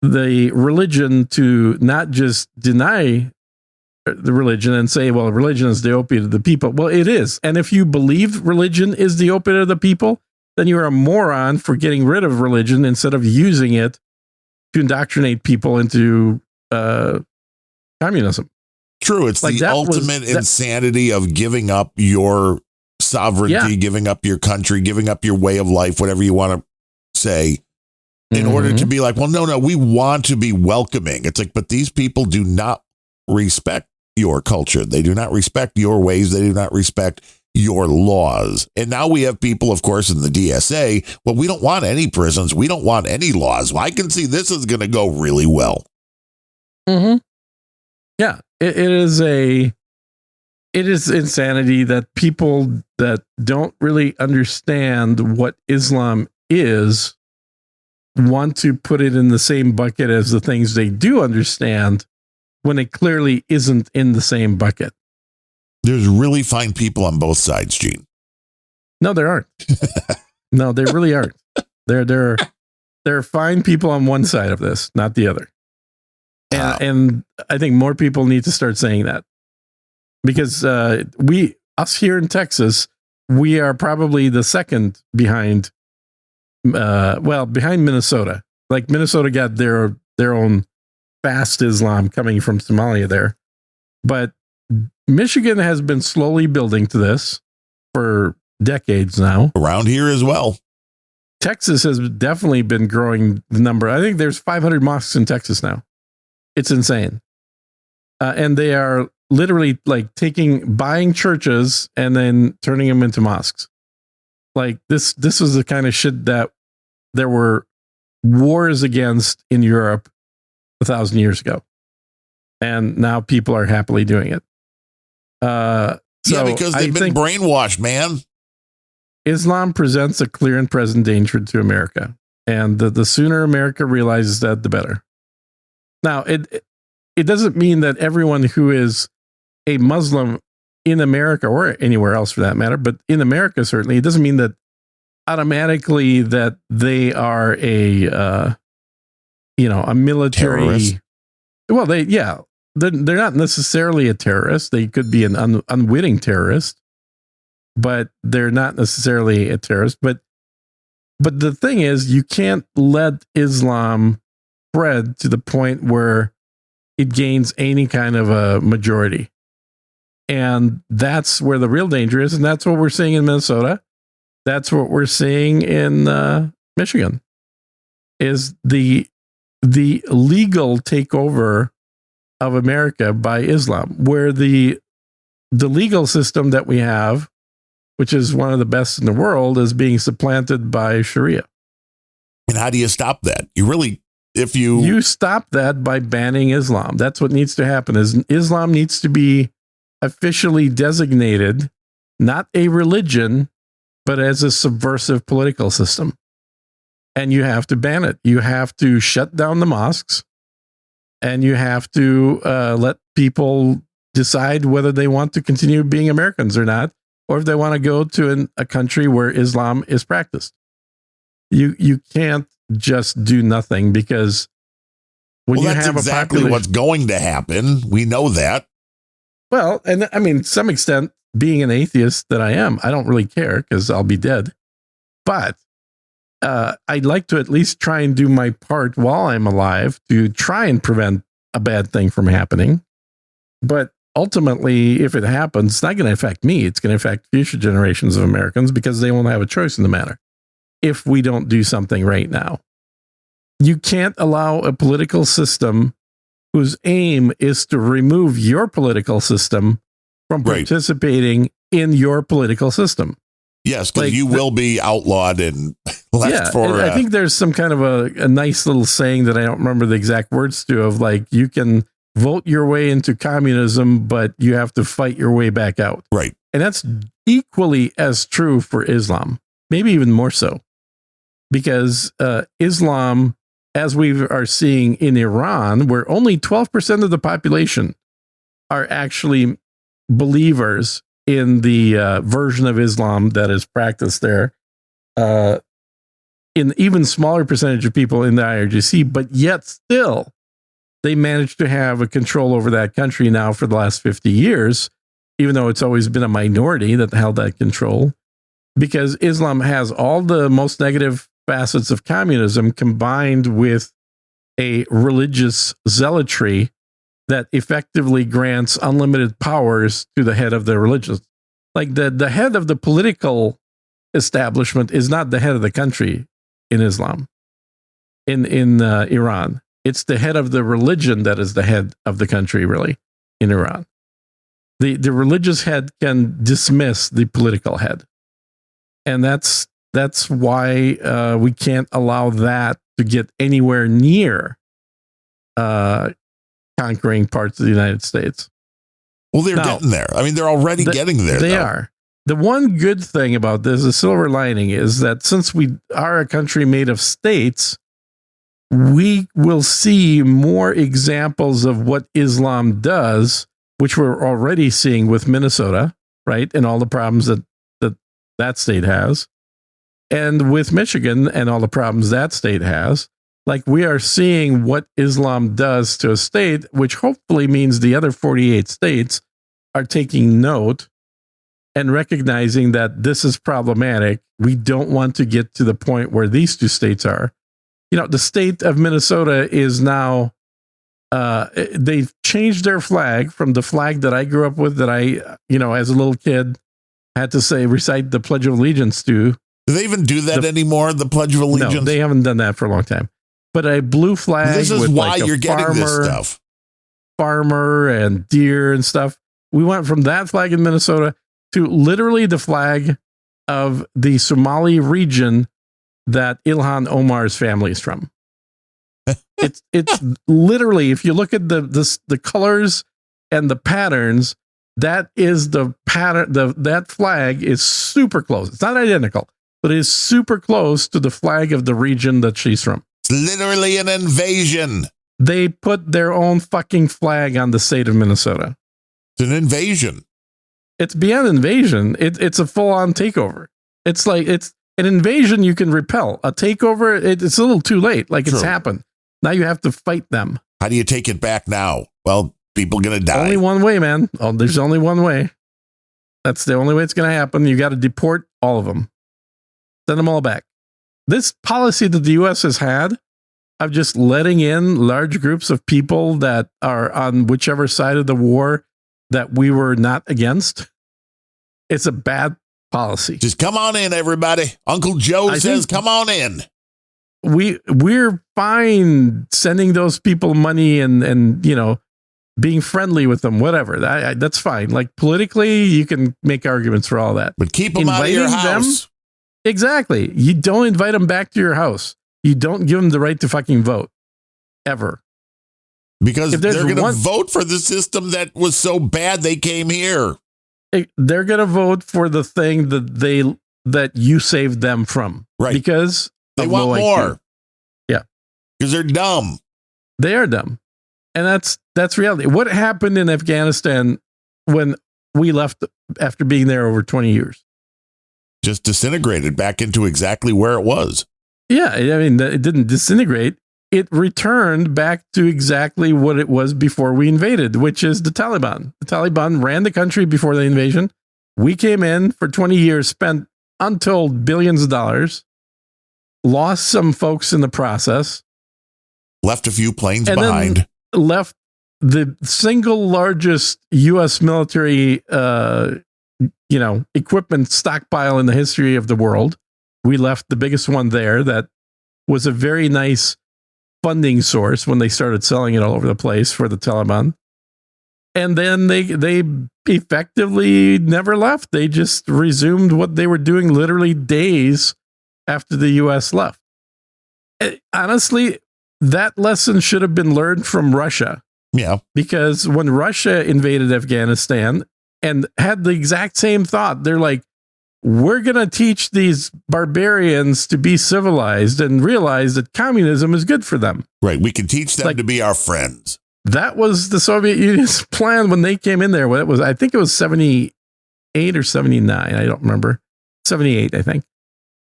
the religion to not just deny the religion and say, well, religion is the opiate of the people. Well, it is. And if you believe religion is the opiate of the people, then you're a moron for getting rid of religion instead of using it to indoctrinate people into communism. True. It's like the ultimate insanity of giving up your sovereignty, giving up your country, giving up your way of life, whatever you want to say, in order to be like, well, no, we want to be welcoming. It's like, but these people do not respect your culture. They do not respect your ways. They do not respect your laws. And now we have people, of course, in the DSA. Well, we don't want any prisons. We don't want any laws. Well, I can see this is going to go really well. Mm-hmm. Yeah, it is insanity that people that don't really understand what Islam is want to put it in the same bucket as the things they do understand, when it clearly isn't in the same bucket. There's really fine people on both sides, Gene. No, there aren't. No, they really aren't. There are fine people on one side of this, not the other. And I think more people need to start saying that, because us here in Texas, we are probably the second behind, behind Minnesota. Like, Minnesota got their own fast Islam coming from Somalia there. But Michigan has been slowly building to this for decades now. Around here as well. Texas has definitely been growing the number. I think there's 500 mosques in Texas now. It's insane. And they are literally like buying churches and then turning them into mosques. Like, this was the kind of shit that there were wars against in Europe 1,000 years ago. And now people are happily doing it. Because they've been brainwashed, man. Islam presents a clear and present danger to America. And the sooner America realizes that, the better. Now, it doesn't mean that everyone who is a Muslim in America, or anywhere else for that matter, but in America, certainly, it doesn't mean that automatically that they are a military terrorist. Well, they're not necessarily a terrorist. They could be an unwitting terrorist, but they're not necessarily a terrorist. But the thing is, you can't let Islam spread to the point where it gains any kind of a majority. And that's where the real danger is. And that's what we're seeing in Minnesota. That's what we're seeing in Michigan, is the legal takeover of America by Islam, where the legal system that we have, which is one of the best in the world, is being supplanted by Sharia. And how do you stop that? You stop that by banning Islam. That's what needs to happen. Is Islam needs to be officially designated, not a religion, but as a subversive political system. And you have to ban it. You have to shut down the mosques, and you have to let people decide whether they want to continue being Americans or not, or if they want to go to a country where Islam is practiced. You can't just do nothing, because when you that's have exactly what's going to happen. We know that. Well, and I mean, to some extent, being an atheist that I am, I don't really care because I'll be dead. But I'd like to at least try and do my part while I'm alive to try and prevent a bad thing from happening. But ultimately, if it happens, it's not going to affect me. It's going to affect future generations of Americans, because they won't have a choice in the matter if we don't do something right now. You can't allow a political system whose aim is to remove your political system from participating in your political system. Yes, because you will be outlawed and left for... I think there's some kind of a nice little saying that I don't remember the exact words to, of like, you can vote your way into communism, but you have to fight your way back out. Right. And that's equally as true for Islam, maybe even more so. Because Islam, as we are seeing in Iran, where only 12% of the population are actually believers in the version of Islam that is practiced there, in even smaller percentage of people in the IRGC, but yet still they managed to have a control over that country now for the last 50 years, even though it's always been a minority that held that control, because Islam has all the most negative facets of communism combined with a religious zealotry that effectively grants unlimited powers to the head of the religion. Like the head of the political establishment is not the head of the country in Islam, in Iran. It's the head of the religion that is the head of the country, really, in Iran. The religious head can dismiss the political head. And that's why we can't allow that to get anywhere near conquering parts of the United States. Well, they're getting there. I mean, they're already getting there. They are. The one good thing about this, the silver lining, is that since we are a country made of states, we will see more examples of what Islam does, which we're already seeing with Minnesota, right? And all the problems that state has. And with Michigan and all the problems that state has. Like, we are seeing what Islam does to a state, which hopefully means the other 48 states are taking note and recognizing that this is problematic. We don't want to get to the point where these two states are. You know, the state of Minnesota is now, they've changed their flag from the flag that I grew up with, that I, as a little kid had to recite the Pledge of Allegiance to. Do they even do that anymore, the Pledge of Allegiance? No, they haven't done that for a long time. But a blue flag. This is with why like you're getting this stuff. Farmer and deer and stuff. We went from that flag in Minnesota to literally the flag of the Somali region that Ilhan Omar's family is from. It's literally, if you look at the colors and the patterns, that is the pattern. That flag is super close. It's not identical, but it is super close to the flag of the region that she's from. It's literally an invasion. They put their own fucking flag on the state of Minnesota. It's an invasion. It's beyond invasion. It's a full-on takeover. It's like, it's an invasion you can repel. A takeover, it's a little too late. Like, it's happened. Now you have to fight them. How do you take it back now? Well, people going to die. Only one way, man. Oh, there's only one way. That's the only way it's going to happen. You got to deport all of them. Send them all back. This policy that the U.S. has had of just letting in large groups of people that are on whichever side of the war that we were not against, it's a bad policy. Just come on in, everybody. Uncle Joe says, come on in. We're fine sending those people money and you know, being friendly with them, whatever. That's fine. Like politically, you can make arguments for all that. But keep them out of your house. Exactly. You don't invite them back to your house. You don't give them the right to fucking vote. Ever. Because they're going to vote for the system that was so bad they came here. They're going to vote for the thing that you saved them from. Right. Because they want more. Yeah. Because they're dumb. They are dumb. And that's reality. What happened in Afghanistan when we left after being there over 20 years? Just disintegrated back into exactly where it was. Yeah. I mean, it didn't disintegrate. It returned back to exactly what it was before we invaded, which is the Taliban. The Taliban ran the country before the invasion. We came in for 20 years, spent untold billions of dollars, lost some folks in the process. Left a few planes behind. Left the single largest U.S. military, equipment stockpile in the history of the world. We left the biggest one there that was a very nice funding source when they started selling it all over the place for the Taliban. And then they effectively never left. They just resumed what they were doing literally days after the U.S. left. Honestly, that lesson should have been learned from Russia. Yeah. Because when Russia invaded Afghanistan and had the exact same thought, they're like, we're going to teach these barbarians to be civilized and realize that communism is good for them. Right. We can teach them to be our friends. That was the Soviet Union's plan when they came in there. I think it was 78 or 79. I don't remember. 78, I think.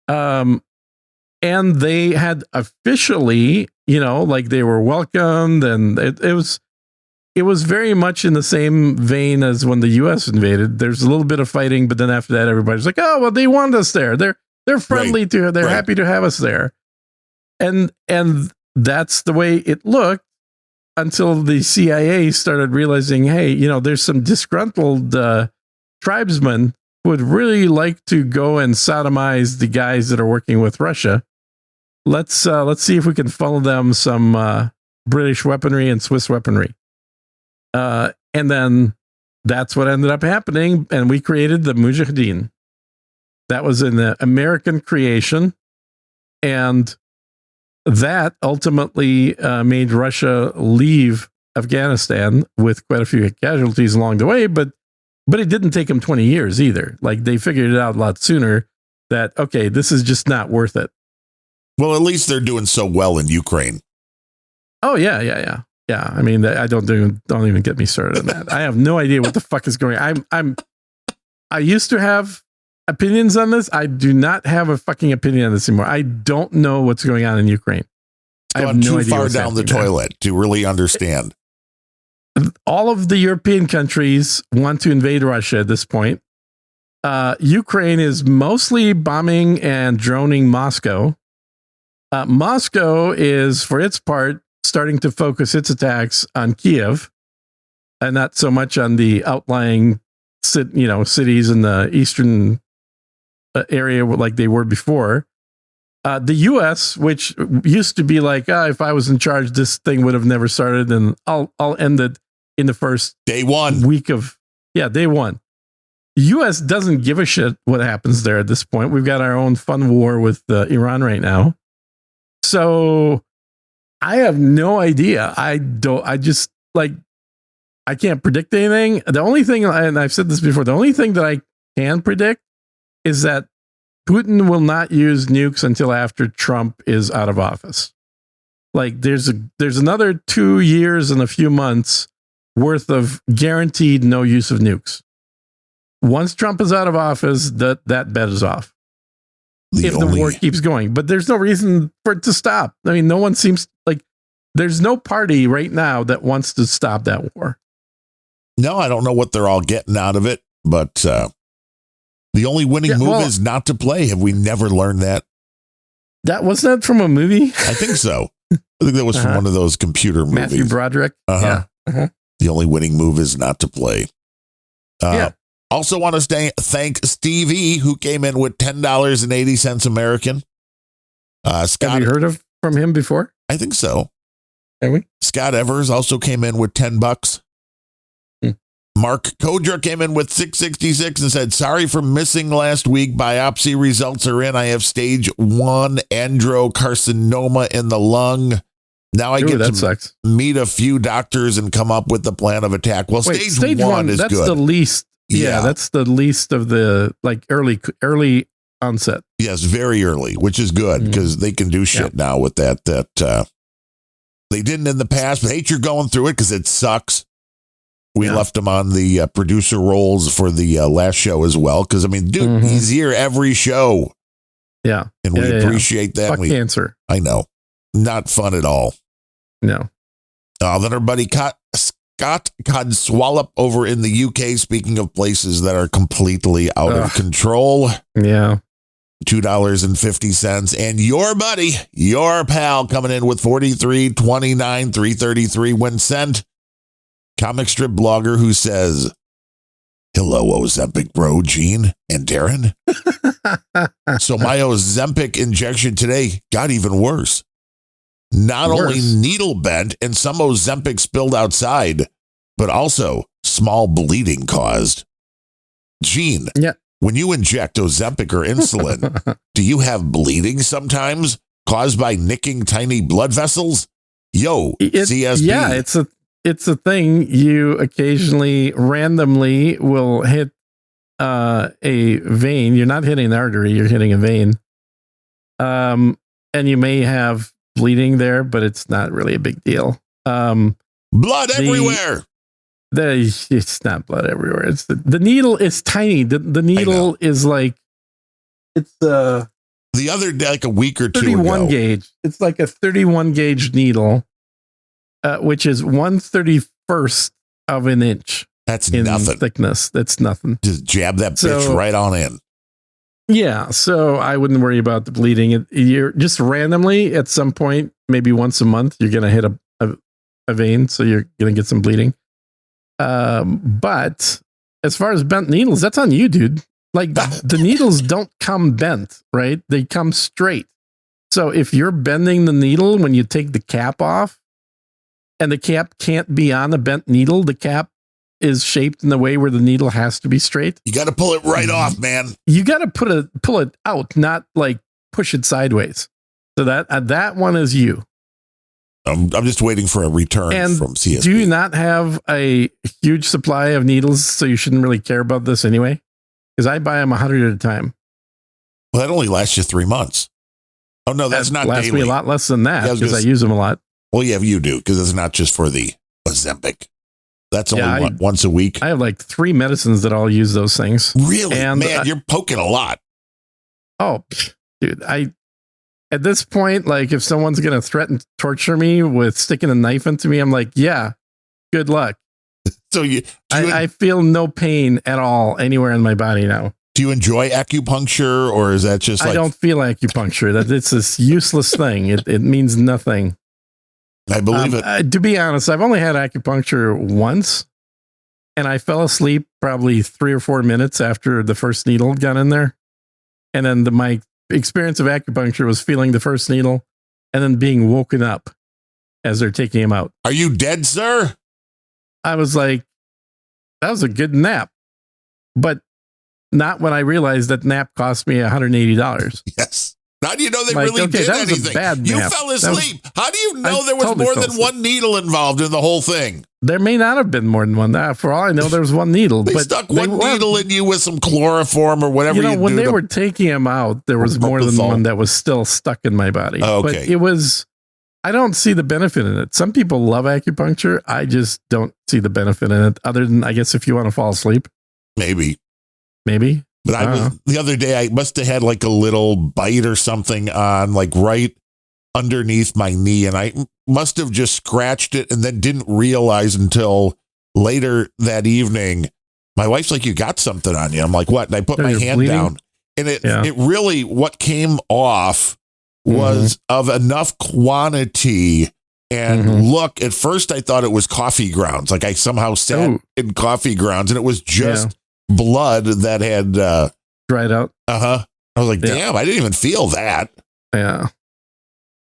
And they had officially, they were welcomed, and it was very much in the same vein as when the U.S. invaded. There's a little bit of fighting, but then after that, everybody's like, "Oh, well, they want us there. They're friendly to her. They're happy to have us there," and that's the way it looked until the CIA started realizing, hey, there's some disgruntled tribesmen who would really like to go and sodomize the guys that are working with Russia. Let's see if we can funnel them some British weaponry and Swiss weaponry. And then that's what ended up happening. And we created the Mujahideen. That was an American creation. And that ultimately made Russia leave Afghanistan with quite a few casualties along the way. But it didn't take them 20 years either. Like, they figured it out a lot sooner that, okay, this is just not worth it. Well, at least they're doing so well in Ukraine. Oh, yeah. Yeah, I mean, don't even get me started on that. I have no idea what the fuck is going on. I used to have opinions on this. I do not have a fucking opinion on this anymore. I don't know what's going on in Ukraine. It's gone too far down the toilet to really understand. All of the European countries want to invade Russia at this point. Ukraine is mostly bombing and droning Moscow. Moscow is, for its part, starting to focus its attacks on Kiev and not so much on the outlying cities in the eastern area like they were before. The U.S., which used to be like, if I was in charge, this thing would have never started, and I'll end it in the first day one week of day one. The U.S. doesn't give a shit what happens there at this point. We've got our own fun war with Iran right now. So I have no idea. I can't predict anything. The only thing, and I've said this before, the only thing that I can predict is that Putin will not use nukes until after Trump is out of office. Like, there's another 2 years and a few months worth of guaranteed no use of nukes. Once Trump is out of office, that bet is off. If the war keeps going, but there's no reason for it to stop. I mean, no one seems like there's no party right now that wants to stop that war. No, I don't know what they're all getting out of it, but the only winning move is not to play. Have we never learned that? That wasn't that from a movie? I think so. I think that was from one of those computer movies. Matthew Broderick. Yeah. The only winning move is not to play. Also want to thank Stevie, who came in with $10.80 American. Scott, have you heard from him before? I think so. Have we? Scott Evers also came in with $10. Mark Kodra came in with $6.66 and said, sorry for missing last week. Biopsy results are in. I have stage 1 androcarcinoma in the lung. Now I get to meet a few doctors and come up with the plan of attack. Well, stage one is that's good. The least. Yeah, that's the least of the early onset. Yes, very early, which is good because they can do shit now with that they didn't in the past. But hate you're going through it because it sucks. We left him on the producer roles for the last show as well. Because, I mean, dude, he's here every show. Yeah. And we appreciate that. Fuck cancer. I know. Not fun at all. No. Then our buddy Scott Codswallop over in the UK, speaking of places that are completely out of control. Yeah. $2.50. And your buddy, your pal, coming in with $43.29, $3.33 when sent. Comic strip blogger who says, hello, Ozempic bro, Gene and Darren. So my Ozempic injection today got even worse. Not only needle bent and some Ozempic spilled outside, but also small bleeding caused. Gene, when you inject Ozempic or insulin, do you have bleeding sometimes caused by nicking tiny blood vessels? CSB. Yeah, it's a thing. You occasionally randomly will hit a vein. You're not hitting an artery, you're hitting a vein. And you may have bleeding there, but it's not really a big deal. Blood everywhere. It's not blood everywhere. It's the needle is tiny. The needle is like it's the other day, like a week or 2 ago. 31 gauge. It's like a 31 gauge needle, which is 1/31st of an inch. That's in nothing. Thickness. That's nothing. Just jab that bitch right on in. Yeah, so I wouldn't worry about the bleeding. You're just randomly at some point, maybe once a month, you're going to hit a vein, so you're going to get some bleeding. But as far as bent needles, that's on you, dude. Like the needles don't come bent, right? They come straight. So if you're bending the needle when you take the cap off, and the cap can't be on a bent needle, the cap is shaped in the way where the needle has to be straight. You got to pull it right off, man. You got to pull it out, not like push it sideways. So that one is you. I'm just waiting for a return from CSB. Do you not have a huge supply of needles, so you shouldn't really care about this anyway? Because I buy them 100 at a time. Well, that only lasts you 3 months. Oh no, that's not lasts daily. Me a lot less than that because I use them a lot. Well, yeah, you do because it's not just for the Ozempic. That's only once a week. I have like 3 medicines that all use those things. Really? And man, you're poking a lot. Oh, dude. At this point, like if someone's going to threaten to torture me with sticking a knife into me, I'm like, yeah, good luck. So I feel no pain at all anywhere in my body now. Do you enjoy acupuncture or is that just like... I don't feel acupuncture. That it's this useless thing. It means nothing. I believe it. To be honest, I've only had acupuncture once, and I fell asleep probably 3 or 4 minutes after the first needle got in there. And then my experience of acupuncture was feeling the first needle and then being woken up as they're taking him out. Are you dead, sir? I was like, that was a good nap. But not when I realized that nap cost me $180. Yes. How do you know they really did anything? You fell asleep. How do you know there was more than one needle involved in the whole thing? There may not have been more than one. For all I know, there was one needle. They stuck one needle in you with some chloroform or whatever. When they were taking him out, there was more than one that was still stuck in my body. Oh, okay. But it was, I don't see the benefit in it. Some people love acupuncture. I just don't see the benefit in it other than, I guess, if you want to fall asleep. Maybe. But the other day, I must have had like a little bite or something on like right underneath my knee, and I must have just scratched it and then didn't realize until later that evening. My wife's like, "You got something on you." I'm like, "What?" And I put my hand bleeding? down, and it really, what came off was of enough quantity. And look, at first I thought it was coffee grounds. Like I somehow sat in coffee grounds, and it was just blood that had dried out. I was like, damn, I didn't even feel that. Yeah.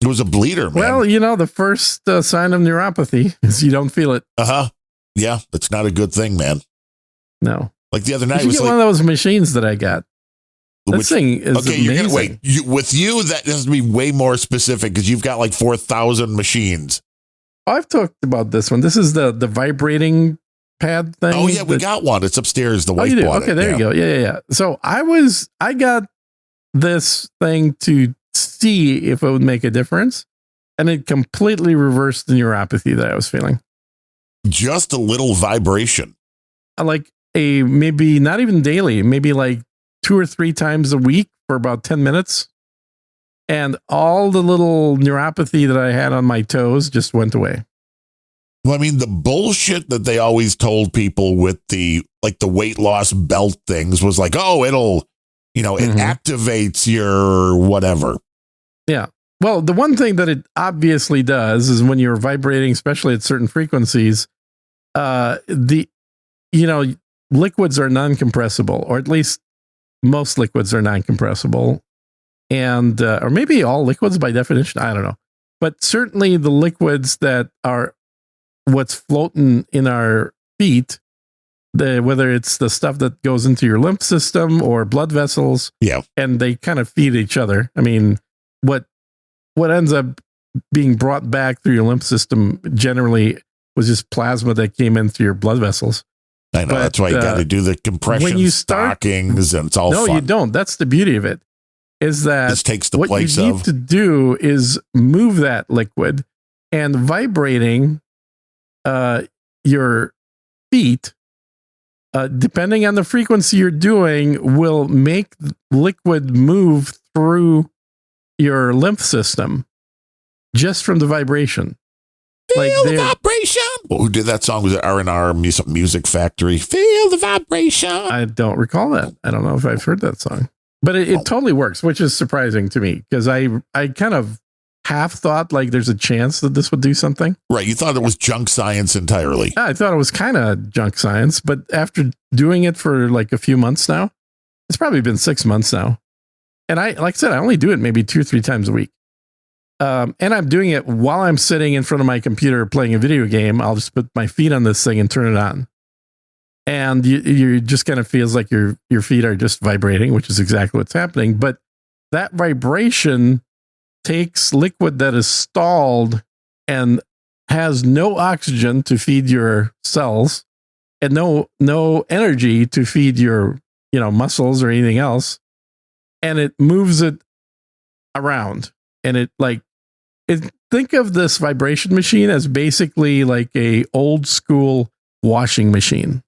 It was a bleeder, man. Well, the first sign of neuropathy is you don't feel it. Yeah, that's not a good thing, man. No. Like the other night, you was get like one of those machines that I got. That thing is amazing. You're gonna wait. With you, that has to be way more specific because you've got like 4,000 machines. I've talked about this one. This is the vibrating pad thing. Oh yeah, we got one. It's upstairs. The wife bought it. Okay, there you go. Yeah. So I got this thing to see if it would make a difference, and it completely reversed the neuropathy that I was feeling. Just a little vibration. Like maybe not even daily, maybe like 2 or 3 times a week for about 10 minutes. And all the little neuropathy that I had on my toes just went away. Well, I mean, the bullshit that they always told people with the weight loss belt things was like, oh, it'll, it activates your whatever. Yeah. Well, the one thing that it obviously does is when you're vibrating, especially at certain frequencies, liquids are non-compressible, or at least most liquids are non-compressible. And, or maybe all liquids by definition, I don't know. But certainly the liquids that are what's floating in our feet, whether it's the stuff that goes into your lymph system or blood vessels, and they kind of feed each other. I mean, what ends up being brought back through your lymph system generally was just plasma that came in through your blood vessels. I know, that's why you got to do the compression stockings, and it's all fun. No, you don't. That's the beauty of it. Is that this takes the what place you need to do is move that liquid, and vibrating your feet, depending on the frequency you're doing, will make liquid move through your lymph system just from the vibration. Feel the vibration. Well, who did that song? Was it R&R Music Factory? Feel the vibration. I don't recall that. I don't know if I've heard that song. But it totally works, which is surprising to me because I kind of half thought like there's a chance that this would do something. Right. You thought it was junk science entirely. I thought it was kind of junk science, but after doing it for like a few months now, it's probably been 6 months now. And like I said, I only do it maybe 2 or 3 times a week. And I'm doing it while I'm sitting in front of my computer playing a video game. I'll just put my feet on this thing and turn it on. And you just kind of feels like your feet are just vibrating, which is exactly what's happening. But that vibration takes liquid that is stalled and has no oxygen to feed your cells and no energy to feed your muscles or anything else, and it moves it around. And think of this vibration machine as basically like a old school washing machine.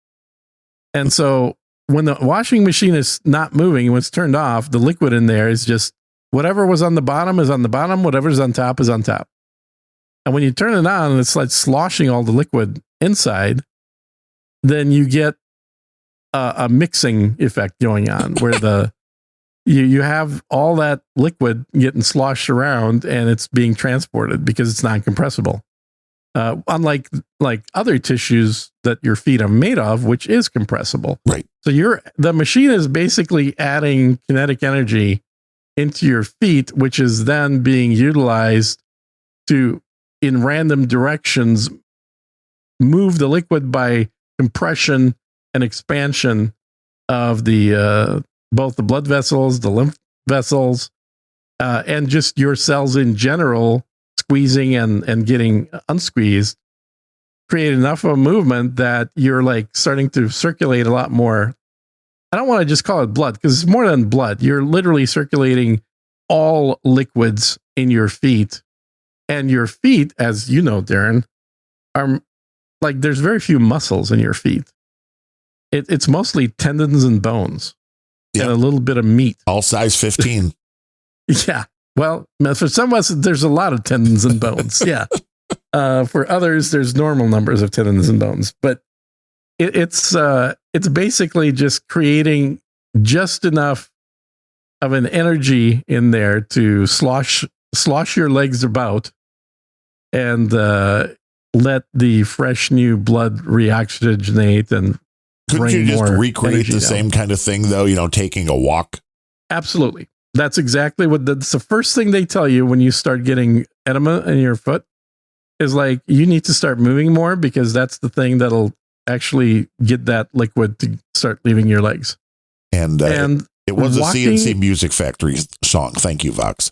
And so when the washing machine is not moving, when it's turned off, the liquid in there is just whatever was on the bottom is on the bottom, whatever's on top is on top. And when you turn it on, it's like sloshing all the liquid inside, then you get a mixing effect going on where you have all that liquid getting sloshed around and it's being transported because it's non-compressible. Unlike other tissues that your feet are made of, which is compressible. Right. So the machine is basically adding kinetic energy into your feet, which is then being utilized to, in random directions, move the liquid by compression and expansion of the both the blood vessels, the lymph vessels, and just your cells in general, squeezing and getting unsqueezed, create enough of a movement that you're like starting to circulate a lot more. I don't want to just call it blood because it's more than blood. You're literally circulating all liquids in your feet. And your feet, as you know, Darren, are like there's very few muscles in your feet. It's mostly tendons and bones and a little bit of meat. All size 15. Yeah. Well, for some of us, there's a lot of tendons and bones. Yeah. For others, there's normal numbers of tendons and bones, but it's basically just creating just enough of an energy in there to slosh your legs about and let the fresh new blood reoxygenate and couldn't bring you just more recreate the energy same down. kind of thing though? Taking a walk. Absolutely. That's exactly that's the first thing they tell you when you start getting edema in your foot is like, you need to start moving more because that's the thing that'll actually get that liquid to start leaving your legs. And it was walking, a CNC Music Factory song. Thank you, Vox.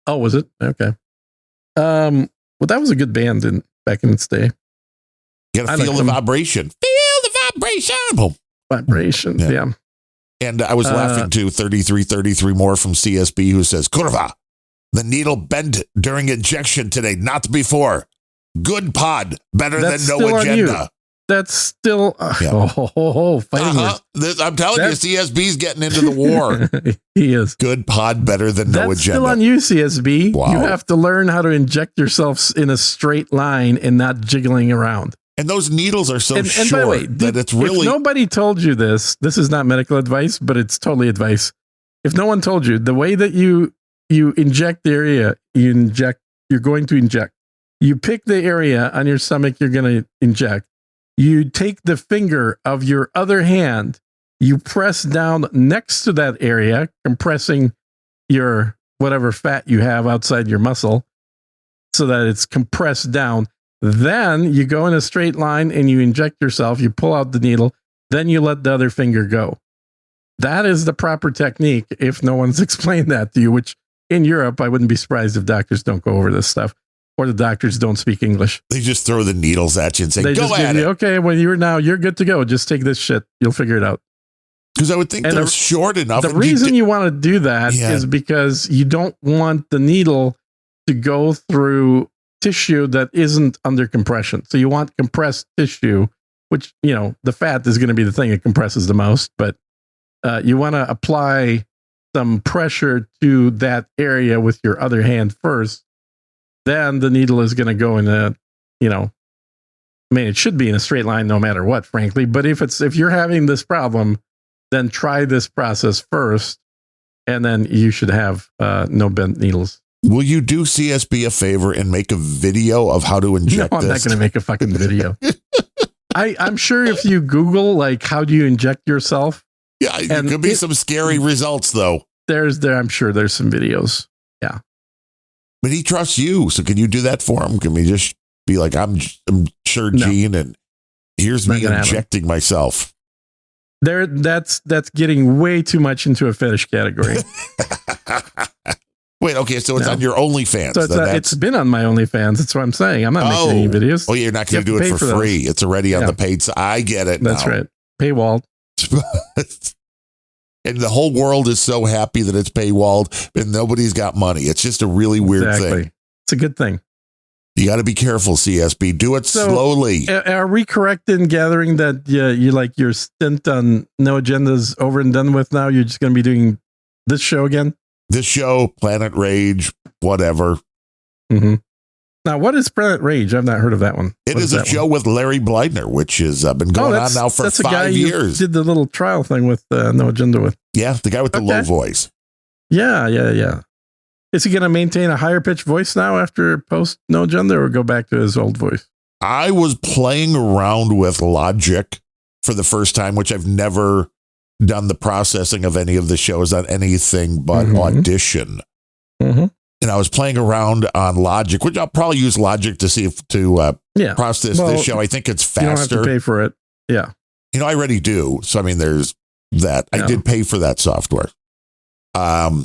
Oh, was it? Okay. Well, that was a good band back in its day. You got to feel the vibration. Feel the vibration. Boom. Vibration. Yeah. And I was laughing to 3333 more from CSB who says, Kurva, the needle bent during injection today, not before. Good pod, better than no agenda. That's still fighting this. I'm telling you, CSB's getting into the war. He is. Good pod, better than no agenda. That's still on you, CSB. Wow. You have to learn how to inject yourself in a straight line and not jiggling around. And those needles are so short by the way, that it's really... If nobody told you this is not medical advice, but it's totally advice. If no one told you, the way that you inject the area, you're going to inject. You pick the area on your stomach you're going to inject. You take the finger of your other hand, you press down next to that area, compressing your whatever fat you have outside your muscle so that it's compressed down. Then you go in a straight line and you inject yourself, you pull out the needle, then you let the other finger go. That is the proper technique if no one's explained that to you, which in Europe, I wouldn't be surprised if doctors don't go over this stuff or the doctors don't speak English. They just throw the needles at you and say, they go at it. Okay, well, you're good to go. Just take this shit. You'll figure it out. Because I would think they're short enough. The reason you want to do that is because you don't want the needle to go through tissue that isn't under compression. So you want compressed tissue, which, the fat is going to be the thing that compresses the most, but you want to apply some pressure to that area with your other hand first. Then the needle is going to go in it should be in a straight line no matter what, frankly. But if you're having this problem, then try this process first, and then you should have no bent needles. Will you do CSB a favor and make a video of how to inject this? No, I'm not going to make a fucking video. I'm sure if you Google, like, how do you inject yourself? Yeah, it could be some scary results, though. I'm sure there's some videos. Yeah. But he trusts you, so can you do that for him? Can we just be like, I'm sure, Gene, and here's me injecting myself? That's getting way too much into a fetish category. Wait, okay, so it's on your OnlyFans. So it's been on my OnlyFans. That's what I'm saying. I'm not making any videos. Oh, you're not going to do it for free. It's already on the paid side. I get it. That's right. Paywalled. And the whole world is so happy that it's paywalled, and nobody's got money. It's just a really weird thing. It's a good thing. You got to be careful, CSB. Do it slowly. Are we correct in gathering that you like your stint on No Agenda's over and done with now? You're just going to be doing this show again? This show, Planet Rage, whatever. Mm-hmm. Now, what is Planet Rage? I've not heard of that one. It is a show with Larry Bleidner, which has been going on now for 5 years. You did the little trial thing with No Agenda with. Yeah, the guy with the low voice. Yeah. Is he going to maintain a higher pitched voice now after post No Agenda, or go back to his old voice? I was playing around with Logic for the first time, which I've never done the processing of any of the shows on anything but Audition. Mm-hmm. And I was playing around on Logic, which I'll probably use Logic to see if process this show. I think it's faster. You don't have to pay for it. Yeah. I already do. So, there's that. I did pay for that software.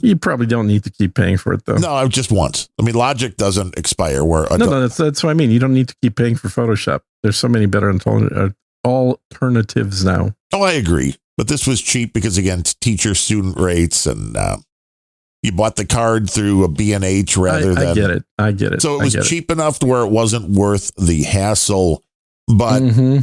You probably don't need to keep paying for it, though. No, just once. Logic doesn't expire. No, that's what I mean. You don't need to keep paying for Photoshop. There's so many better alternatives now. Oh, I agree. But this was cheap because, again, teacher student rates, and you bought the card through a B&H rather than. I get it. So it was cheap enough to where it wasn't worth the hassle. But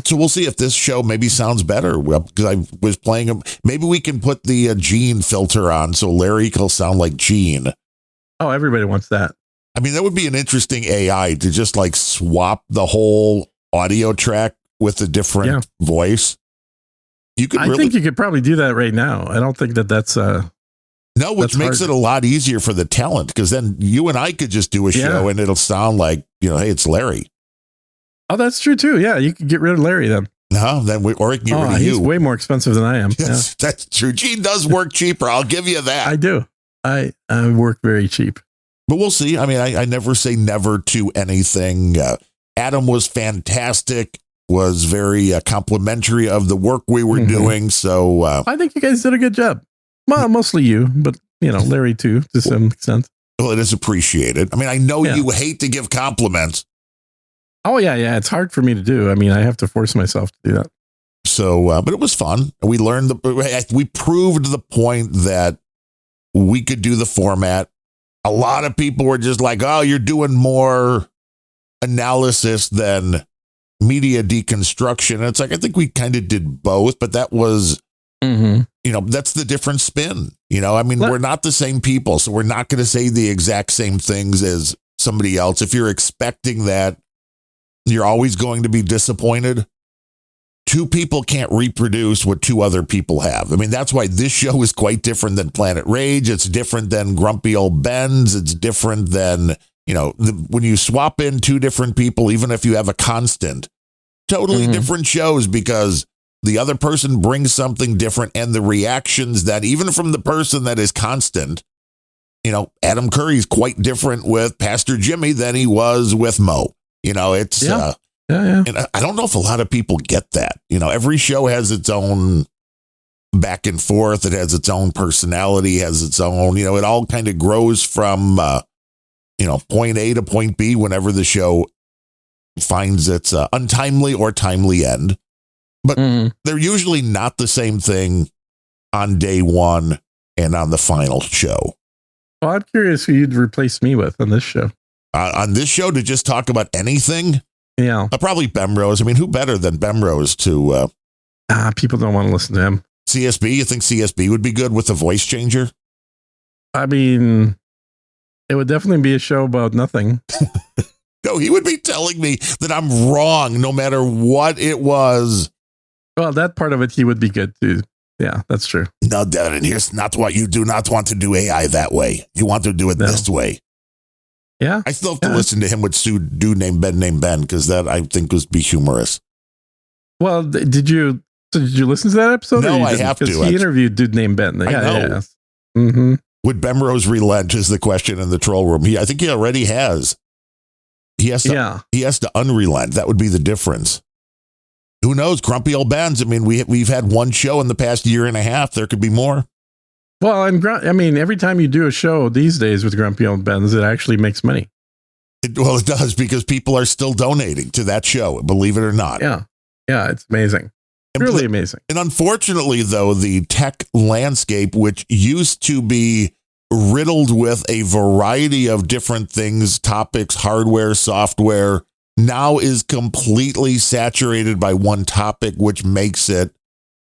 so we'll see if this show maybe sounds better. Because I was playing. Maybe we can put the Gene filter on so Larry will sound like Gene. Oh, everybody wants that. I mean, that would be an interesting AI to just like swap the whole audio track with a different voice. You could I think you could probably do that right now. I don't think that's no, which makes hard. it a lot easier for the talent, because then you and I could just do a show and it'll sound like, hey, it's Larry. Oh, that's true too. Yeah, you could get rid of Larry then. No, then or I can get rid of he's you. way more expensive than I am. Yes, that's true. Gene does work cheaper. I'll give you that. I do. I work very cheap. But we'll see. I mean, I never say never to anything. Adam was fantastic, was very complimentary of the work we were doing. So I think you guys did a good job. Well, mostly you, but Larry too, to some extent. Well, it is appreciated. I mean, I know you hate to give compliments. Oh, yeah. It's hard for me to do. I mean, I have to force myself to do that. So, but it was fun. We learned we proved the point that we could do the format. A lot of people were just like, oh, you're doing more analysis than media deconstruction. And it's like, I think we kind of did both, but that was, that's the different spin. I mean, we're not the same people, so we're not going to say the exact same things as somebody else. If you're expecting that, you're always going to be disappointed. Two people can't reproduce what two other people have. I mean, that's why this show is quite different than Planet Rage. It's different than Grumpy Old Ben's. It's different than, when you swap in two different people, even if you have a constant, totally different shows, because the other person brings something different, and the reactions that even from the person that is constant, Adam Curry's quite different with Pastor Jimmy than he was with Mo. It's, yeah. And I don't know if a lot of people get that. Every show has its own back and forth. It has its own personality, has its own, it all kind of grows from, point A to point B whenever the show finds its untimely or timely end. But they're usually not the same thing on day one and on the final show. Well, I'm curious who you'd replace me with on this show. On this show, to just talk about anything? Yeah. Probably Bemrose. I mean, who better than Bemrose to... people don't want to listen to him. CSB? You think CSB would be good with a voice changer? I mean, it would definitely be a show about nothing. No, he would be telling me that I'm wrong no matter what it was. Well, that part of it, he would be good too. Yeah, that's true. No, Darren, here's not what you do not want to do AI that way. You want to do it this way. Yeah. I still have to listen to him with dude named Ben, because that I think would be humorous. Well, did you listen to that episode? No, I have to. He interviewed dude named Ben. I know. Yeah. Would Bemrose relent is the question in the troll room. I think he already has. He has to unrelent. That would be the difference. Who knows? Grumpy Old Ben's. I mean, we've had one show in the past year and a half. There could be more. Well, I mean, every time you do a show these days with Grumpy Old Ben's, it actually makes money. It does, because people are still donating to that show, believe it or not. Yeah, it's amazing. Really amazing. And unfortunately, though, the tech landscape, which used to be riddled with a variety of different things, topics, hardware, software, now is completely saturated by one topic, which makes it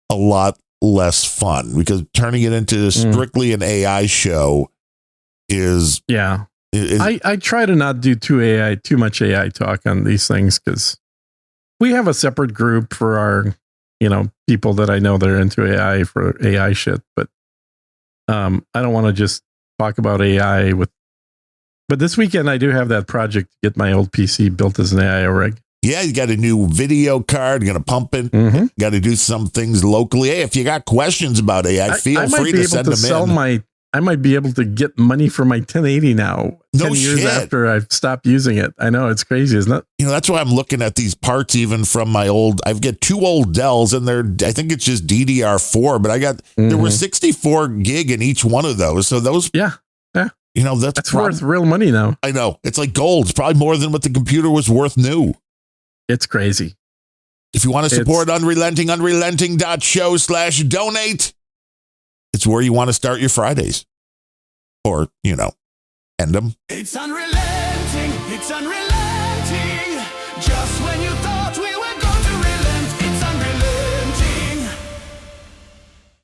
a lot less fun, because turning it into strictly an AI show is I try to not do too much AI talk on these things, because we have a separate group for our people that I know that are into AI for AI shit, but I don't want to just talk about AI but this weekend I do have that project to get my old PC built as an AI rig. Yeah, you got a new video card, you're going to pump it. Got to do some things locally. Hey, if you got questions about AI, feel free to send them in. I might be able to get money for my 1080 now. No 10 years shit. after I've stopped using it. I know, it's crazy, isn't it? That's why I'm looking at these parts, even from my I've got two old Dells, and I think it's just DDR4, but there were 64 gig in each one of those. So those, that's worth real money now. I know. It's like gold. It's probably more than what the computer was worth new. It's crazy. If you want to support Unrelenting, unrelenting.show/donate. It's where you want to start your Fridays. Or, end them. It's unrelenting. It's unrelenting.